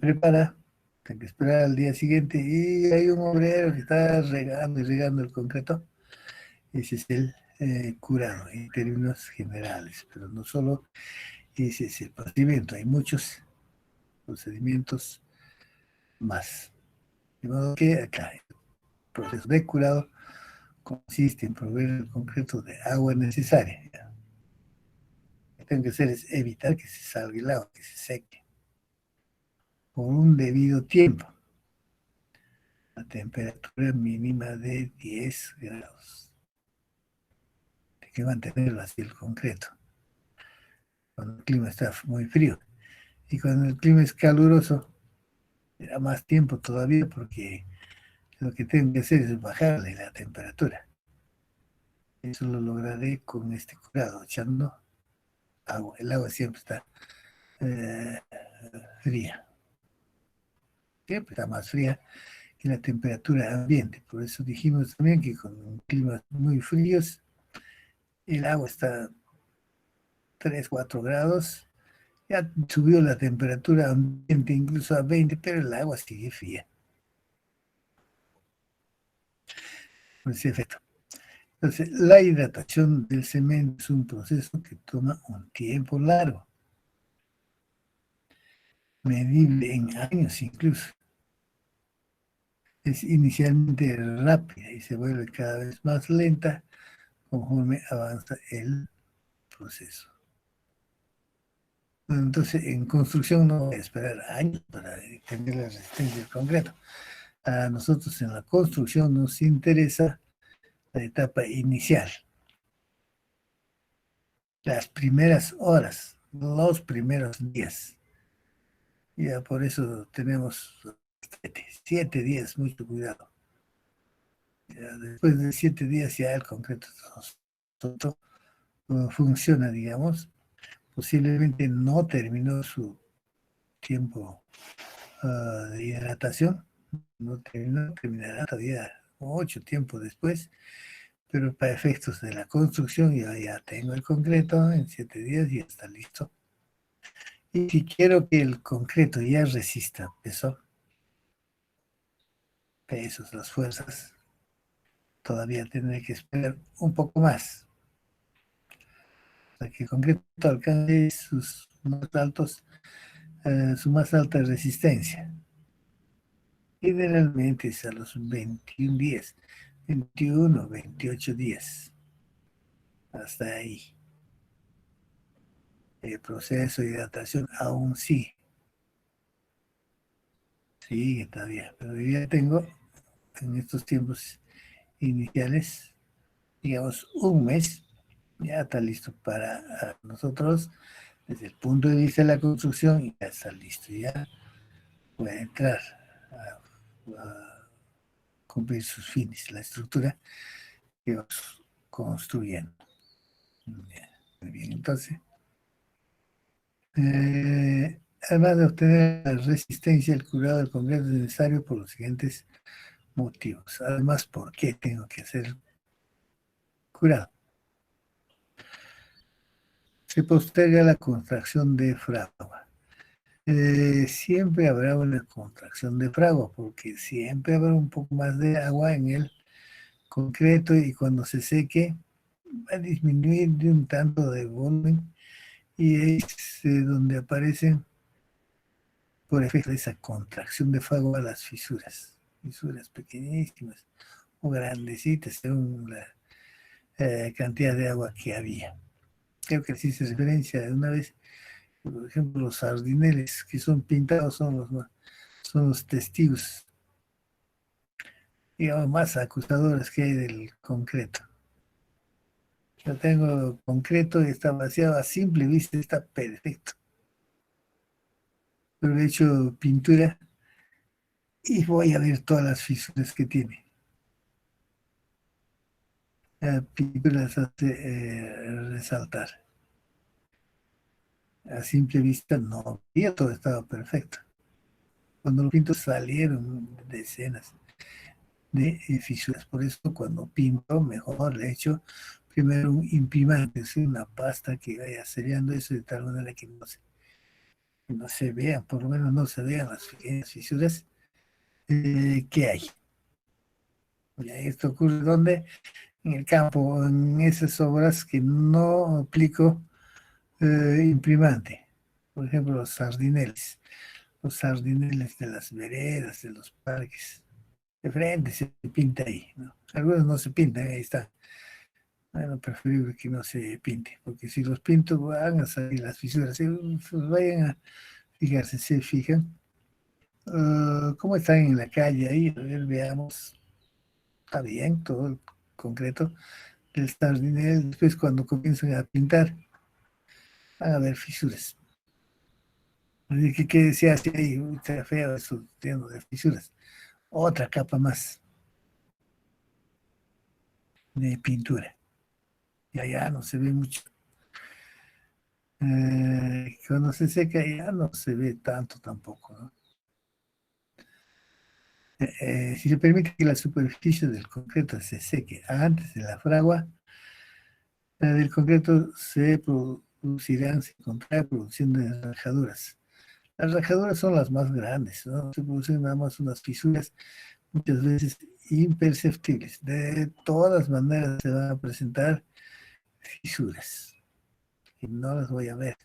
prepara, hay que esperar al día siguiente y hay un obrero que está regando y regando el concreto. Ese es el curado en términos generales, pero no solo ese es el procedimiento, hay muchos procedimientos más. De modo que acá el proceso de curado consiste en proveer el concreto de agua necesaria. Lo que tengo que hacer es evitar que se salga el agua, que se seque por un debido tiempo, a temperatura mínima de 10 grados. Hay que mantenerlo así el concreto cuando el clima está muy frío. Y cuando el clima es caluroso, será más tiempo todavía porque lo que tengo que hacer es bajarle la temperatura. Eso lo lograré con este curado, echando agua. El agua siempre está eh, fría. Siempre está más fría que la temperatura ambiente. Por eso dijimos también que con climas muy fríos, el agua está 3, 4 grados. Ya subió la temperatura ambiente incluso a 20, pero el agua sigue fría. Por ese efecto. Entonces, la hidratación del cemento es un proceso que toma un tiempo largo, medible en años incluso. Es inicialmente rápida y se vuelve cada vez más lenta conforme avanza el proceso. Entonces, en construcción no voy a esperar años para tener la resistencia del concreto. A nosotros en la construcción nos interesa la etapa inicial, las primeras horas, los primeros días. Ya por eso tenemos 7 días, mucho cuidado. Ya después de 7 días ya el concreto funciona, digamos. Posiblemente no terminó su tiempo de hidratación, no terminó, terminará todavía mucho tiempo después, pero para efectos de la construcción ya tengo el concreto, en 7 días ya está listo. Y si quiero que el concreto ya resista pesos, las fuerzas, todavía tendré que esperar un poco más para que el concreto alcance su más alta resistencia. Generalmente es a los 21 días, 21, 28 días, hasta ahí. El proceso de hidratación aún sigue todavía, pero yo ya tengo en estos tiempos iniciales, digamos, un mes, ya está listo para nosotros, desde el punto de vista de la construcción, ya está listo, ya puede entrar a cumplir sus fines, la estructura que vamos construyendo. Muy bien, entonces, además de obtener la resistencia, el curado del concreto es necesario por los siguientes motivos. Además, ¿por qué tengo que hacer el curado? Se posterga la contracción de fragua. Siempre habrá una contracción de fragua, porque siempre habrá un poco más de agua en el concreto y cuando se seque va a disminuir de un tanto de volumen y es donde aparecen, por efecto de esa contracción de fragua, las fisuras pequeñísimas o grandecitas según la cantidad de agua que había. Creo que así se referencia de una vez, por ejemplo, los sardineles que son pintados son los testigos, digamos, más acusadores que hay del concreto. Yo tengo concreto y está vaciado a simple vista, está perfecto. Pero he hecho pintura y voy a ver todas las fisuras que tiene. La pintura las hace resaltar. A simple vista no, y todo estaba perfecto. Cuando lo pinto salieron decenas de fisuras. Por eso cuando pinto, mejor le echo primero un imprimante, es una pasta que vaya sellando eso de tal manera que no se vean, por lo menos no se vean las pequeñas fisuras que hay. Y esto ocurre donde en el campo, en esas obras que no aplico imprimante. Por ejemplo, los sardineles de las veredas, de los parques. De frente se pinta ahí, ¿no? Algunos no se pintan, ahí está. Bueno, preferible que no se pinte, porque si los pinto van a salir las fisuras. Si pues vayan a fijarse, se fijan. ¿Cómo están en la calle ahí? A ver, veamos. Está bien, todo el concreto del sardinel. Después, cuando comienzan a pintar, van a haber fisuras. Así que, ¿qué decía? Así ahí, está feo eso, lleno de fisuras. Otra capa más de pintura. Ya no se ve mucho. Cuando se seca ya no se ve tanto tampoco, ¿no? Si se permite que la superficie del concreto se seque antes de la fragua, la del concreto se contrae produciendo rajaduras. Las rajaduras son las más grandes, ¿no? Se producen nada más unas fisuras, muchas veces imperceptibles. De todas maneras se van a presentar fisuras, y no las voy a ver,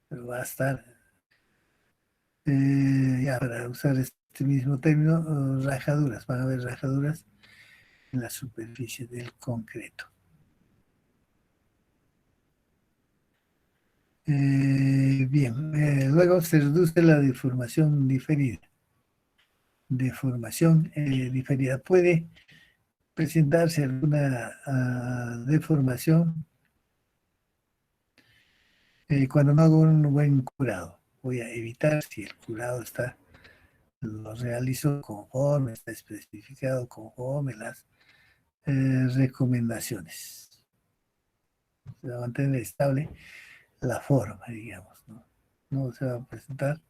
pero va a estar, ya para usar este mismo término, rajaduras, van a haber rajaduras en la superficie del concreto. Bien, luego se reduce la deformación diferida. Deformación diferida. Puede presentarse alguna deformación cuando no hago un buen curado. Voy a evitar, si el curado está lo realizo conforme, está especificado conforme las recomendaciones. Se va a mantener estable la forma, digamos, ¿no? No se va a presentar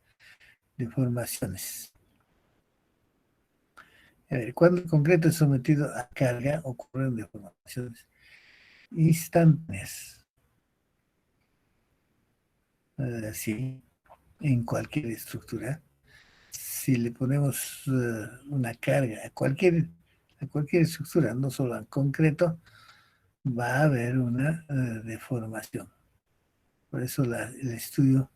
deformaciones. A ver, cuando el concreto es sometido a carga, ocurren deformaciones instantáneas. Sí, en cualquier estructura. Si le ponemos una carga a cualquier estructura, no solo al concreto, va a haber una deformación. Por eso el estudio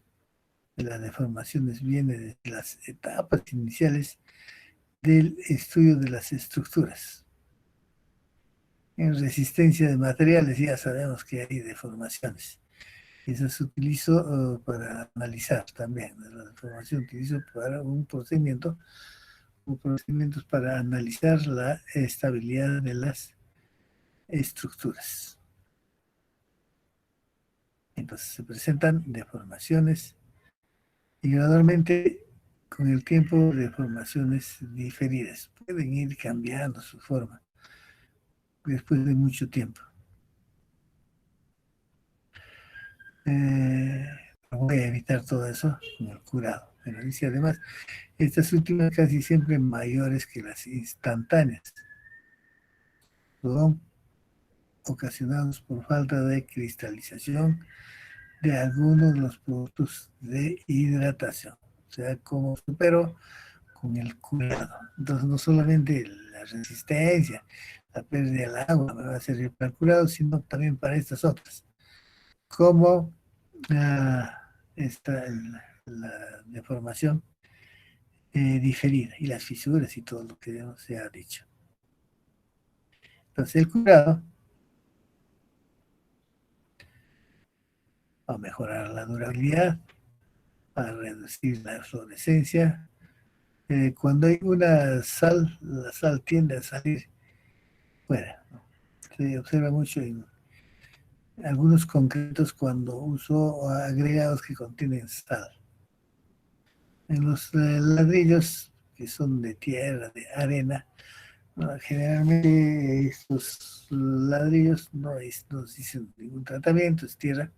de las deformaciones viene desde las etapas iniciales del estudio de las estructuras. En resistencia de materiales ya sabemos que hay deformaciones. Eso se utilizó para analizar también. La deformación utilizo para un procedimiento o procedimientos para analizar la estabilidad de las estructuras. Entonces se presentan deformaciones y gradualmente con el tiempo deformaciones diferidas. Pueden ir cambiando su forma después de mucho tiempo. Voy a evitar todo eso con el curado. Pero dice además, estas últimas casi siempre mayores que las instantáneas. Son ocasionados por falta de cristalización de algunos de los productos de hidratación. O sea, como supero con el curado. Entonces, no solamente la resistencia, la pérdida del agua me va a servir para el curado, sino también para estas otras, como esta, la deformación diferida y las fisuras y todo lo que se ha dicho. Entonces, el curado va a mejorar la durabilidad, va a reducir la fluorescencia. Cuando hay una sal, la sal tiende a salir fuera, ¿no? Se observa mucho en algunos concretos cuando uso agregados que contienen sal. En los ladrillos que son de tierra, de arena, ¿no? Generalmente estos ladrillos no dicen ningún tratamiento, es tierra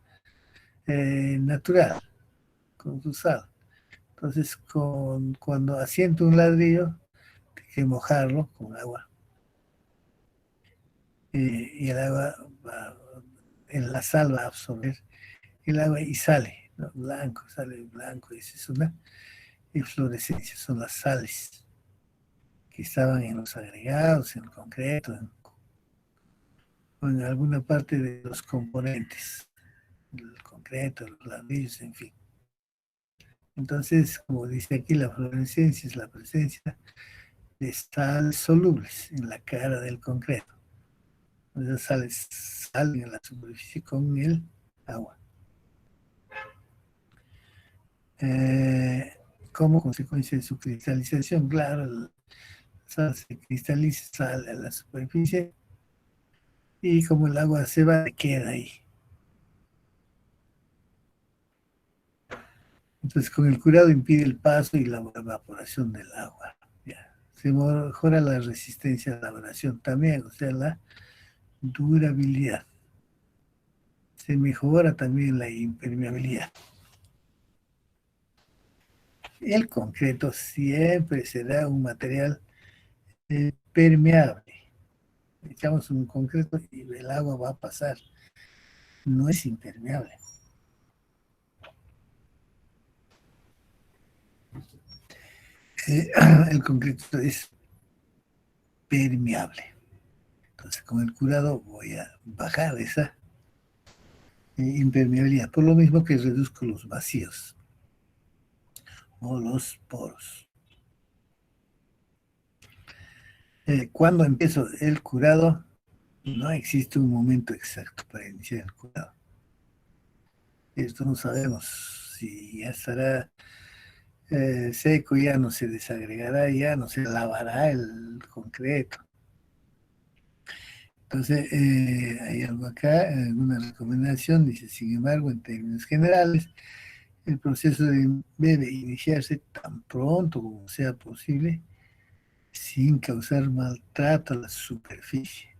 natural, con su sal. Entonces, cuando asiento un ladrillo, hay que mojarlo con agua. Y el agua, en la sal va a absorber el agua y sale, ¿no? Blanco, sale blanco. Esa es una inflorescencia, son las sales que estaban en los agregados, en el concreto, o en alguna parte de los componentes del concreto, los ladrillos, en fin. Entonces, como dice aquí, la fluorescencia es la presencia de sales solubles en la cara del concreto. Esas sales salen a la superficie con el agua. Como consecuencia de su cristalización, claro, la sal se cristaliza, sale a la superficie y como el agua se va, queda ahí. Entonces, con el curado impide el paso y la evaporación del agua. Ya. Se mejora la resistencia a la evaporación también, o sea, la durabilidad. Se mejora también la impermeabilidad. El concreto siempre será un material permeable. Echamos un concreto y el agua va a pasar. No es impermeable. El concreto es permeable. Entonces, con el curado voy a bajar esa impermeabilidad, por lo mismo que reduzco los vacíos o los poros. Cuando empiezo el curado, no existe un momento exacto para iniciar el curado. Esto no sabemos si ya estará seco, ya no se desagregará, ya no se lavará el concreto. Entonces, hay algo acá, alguna recomendación, dice, sin embargo, en términos generales, El proceso debe iniciarse tan pronto como sea posible, sin causar maltrato a la superficie.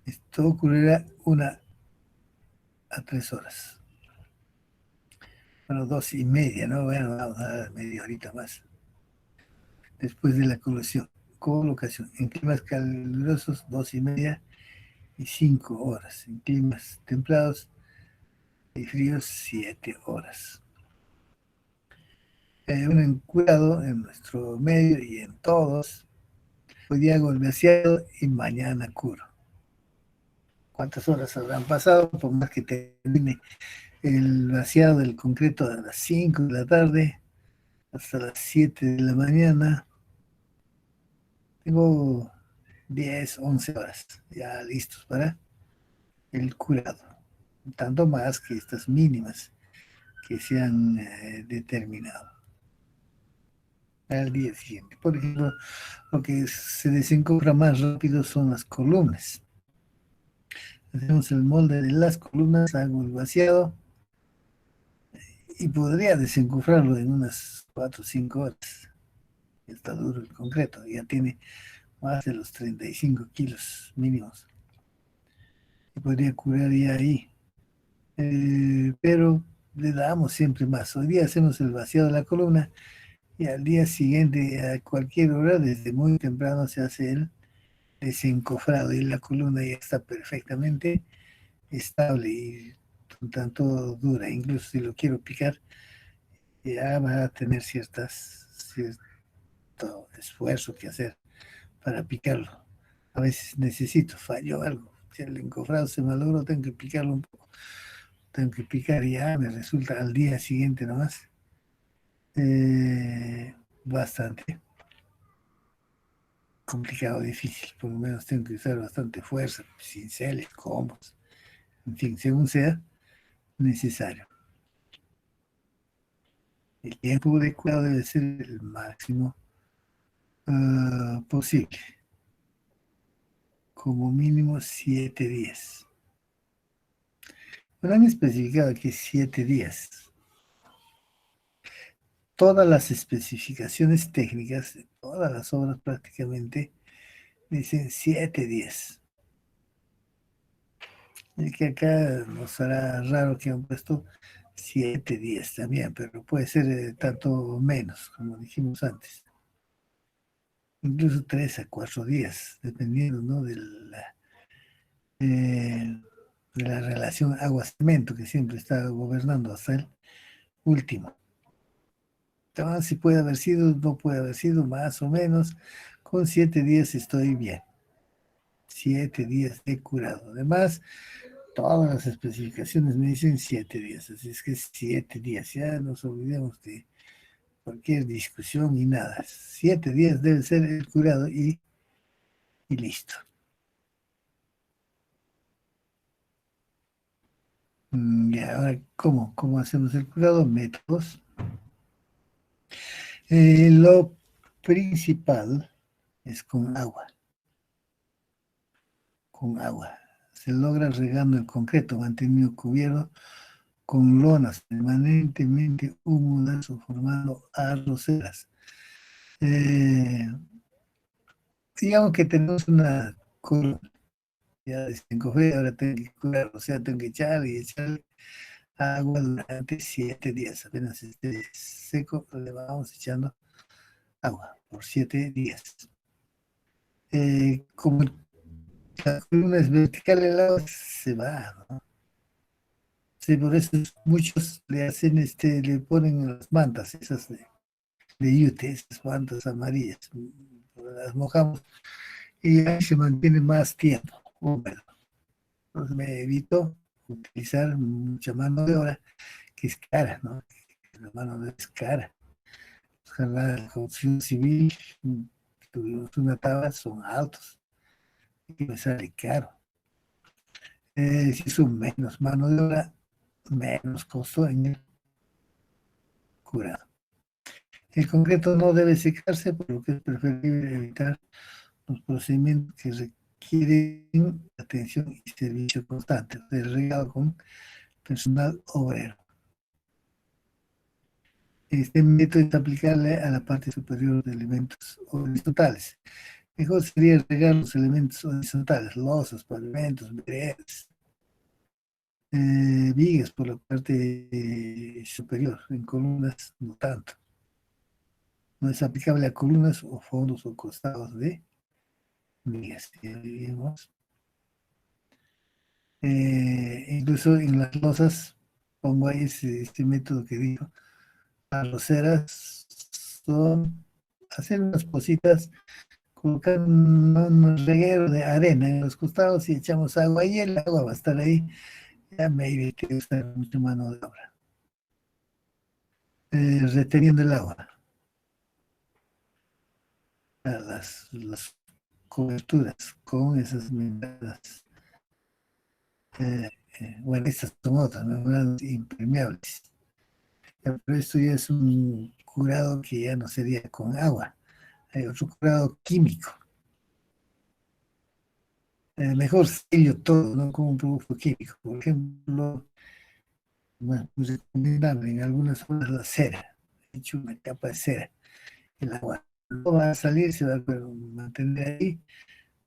Esto ocurrirá 1 a 3 horas. Bueno, 2:30, ¿no? Bueno, vamos a dar media horita más. Después de la colocación. En climas calurosos, 2:30 y 5 horas. En climas templados y fríos, 7 horas. Un cuidado en nuestro medio y en todos. Hoy día hago el vaciado y mañana curo. ¿Cuántas horas habrán pasado? Por más que termine el vaciado del concreto a las 5 de la tarde hasta las 7 de la mañana, tengo 10, 11 horas ya listos para el curado. Tanto más que estas mínimas que se han determinado al día siguiente. Por ejemplo, lo que se desencofra más rápido son las columnas. Hacemos el molde de las columnas, hago el vaciado y podría desencofrarlo en unas 4 o 5 horas. Está duro el concreto, ya tiene más de los 35 kilos mínimos. Y podría curar ya ahí. Pero le damos siempre más. Hoy día hacemos el vaciado de la columna y al día siguiente, a cualquier hora, desde muy temprano, se hace el desencofrado y la columna ya está perfectamente estable y un tanto dura. Incluso si lo quiero picar, ya va a tener cierto esfuerzo que hacer para picarlo. A veces necesito, fallo algo. Si el encofrado se malogró, tengo que picarlo un poco. Tengo que picar y ya me resulta al día siguiente nomás. Bastante complicado, difícil. Por lo menos tengo que usar bastante fuerza, cinceles, combos, en fin, según sea necesario. El tiempo de cuidado debe ser el máximo posible, como mínimo 7 días. Pero han especificado que 7 días. Todas las especificaciones técnicas de todas las obras prácticamente dicen 7 días. Es que acá nos hará raro que han puesto 7 días también, pero puede ser tanto menos, como dijimos antes. Incluso 3 a 4 días, dependiendo, ¿no? De la relación agua-cemento que siempre está gobernando hasta el último. Entonces, si puede haber sido, no puede haber sido, más o menos. Con 7 días estoy bien. 7 días de curado. Además, todas las especificaciones me dicen 7 días. Así es que 7 días. Ya nos olvidemos de cualquier discusión y nada. 7 días debe ser el curado y listo. Y ahora, ¿cómo hacemos el curado? Métodos. Lo principal es con agua. Con agua. Se logra regando el concreto, mantenido cubierto con lonas permanentemente húmedas o formando arroceras. Eh, digamos que tenemos una columna ya desencofré, ahora tengo que curar, o sea, tengo que echar y echar agua durante 7 días. Apenas esté seco, le vamos echando agua por 7 días. Como la columna es vertical, el agua se va, ¿no? Sí, por eso muchos le hacen, le ponen las mantas, esas de yute, esas mantas amarillas. Las mojamos y ahí se mantiene más tiempo húmedo. Entonces me evito utilizar mucha mano de obra que es cara, ¿no? La mano de obra es cara. Ojalá la construcción civil, tuvimos una tabla, son altos y me sale caro. Si son menos mano de obra, menos costo en el curado. El concreto no debe secarse, por lo que es preferible evitar los procedimientos que requieren atención y servicio constante. El regado con personal obrero. Este método es aplicable a la parte superior de elementos horizontales. Mejor sería regar los elementos horizontales, losas, pavimentos, veredas, vigas por la parte superior, en columnas no tanto. No es aplicable a columnas o fondos o costados de vigas. Incluso en las losas pongo ahí este método que dijo. Las loseras son hacer unas cositas, colocar un reguero de arena en los costados y echamos agua y el agua va a estar ahí. Ya me evité usar mucha mano de obra. Reteniendo el agua. Las coberturas con esas membranas. Bueno, estas son otras membranas impermeables. Pero esto ya es un curado que ya no sería con agua. Hay otro curado químico. Mejor sello todo, no como un producto químico. Por ejemplo, bueno, muy recomendable en algunas zonas la cera. He hecho una capa de cera. El agua no va a salir, se va a mantener ahí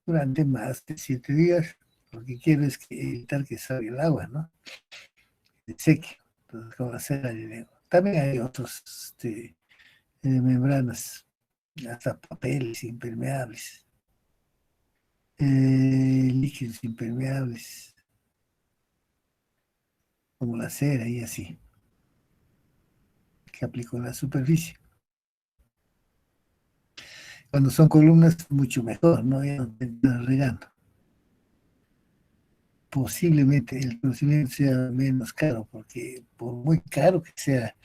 durante más de 7 días. Lo que quiero es evitar que salga el agua, ¿no? Se seque. Entonces, con la cera le digo. También hay otros membranas, hasta papeles impermeables, líquidos impermeables, como la cera y así, que aplico en la superficie. Cuando son columnas, mucho mejor, ¿no? Ya no te estás regando. Posiblemente el conocimiento sea menos caro, porque por muy caro que sea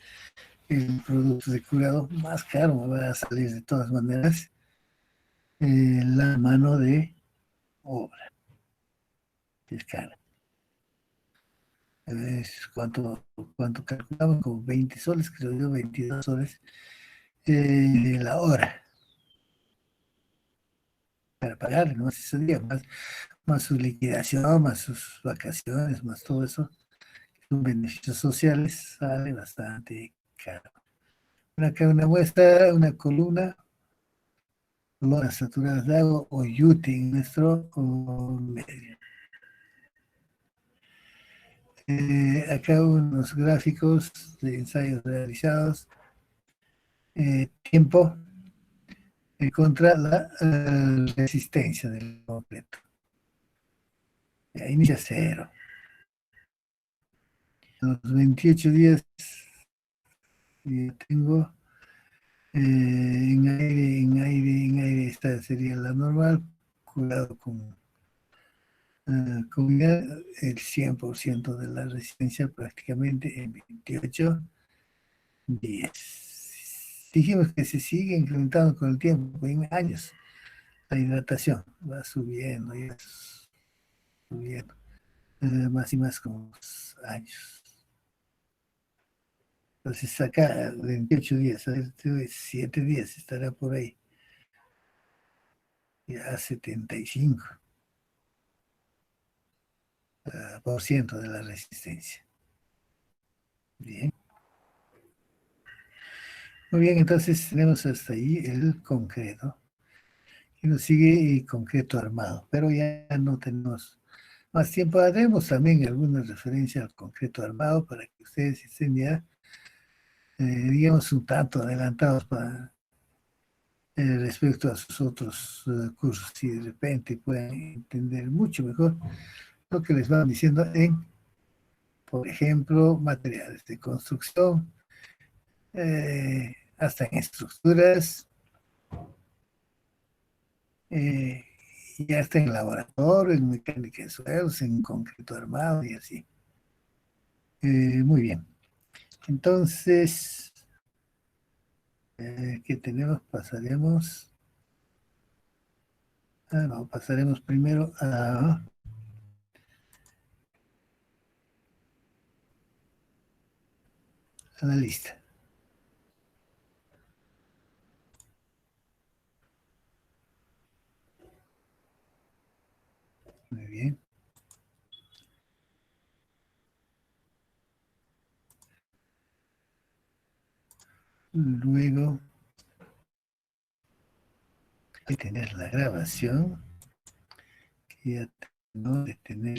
el producto de curado, más caro me va a salir de todas maneras la mano de obra, que es cara. ¿Cuánto calculamos? Como 20 soles, creo yo, 22 soles la hora para pagarle, ¿no? Ese día, más su liquidación, más sus vacaciones, más todo eso, sus beneficios sociales, sale bastante caro. Acá una muestra, una columna, lonas saturadas de agua o yute en nuestro medio. Acá unos gráficos de ensayos realizados, tiempo contra la resistencia del concreto. Inicia cero. A los 28 días tengo en aire, esta sería la normal, curado con el 100% de la resistencia prácticamente en 28 días. Dijimos que se sigue incrementando con el tiempo, en años. La hidratación va subiendo, ya subiendo, más y más con los años. Entonces acá 28 días, 7 días estará por ahí, ya 75% por ciento de la resistencia. Bien. Muy bien, entonces tenemos hasta ahí el concreto. Y nos sigue el concreto armado, pero ya no tenemos más tiempo. Haremos también alguna referencia al concreto armado para que ustedes estén ya, digamos, un tanto adelantados respecto a sus otros cursos y de repente puedan entender mucho mejor lo que les van diciendo en, por ejemplo, materiales de construcción, hasta en estructuras, eh, y hasta en laboratorio, en mecánica de suelos, en concreto armado y así. Muy bien. Entonces, ¿qué tenemos? Pasaremos primero a la lista. Muy bien. luego de tener la grabación, que ya tengo de tener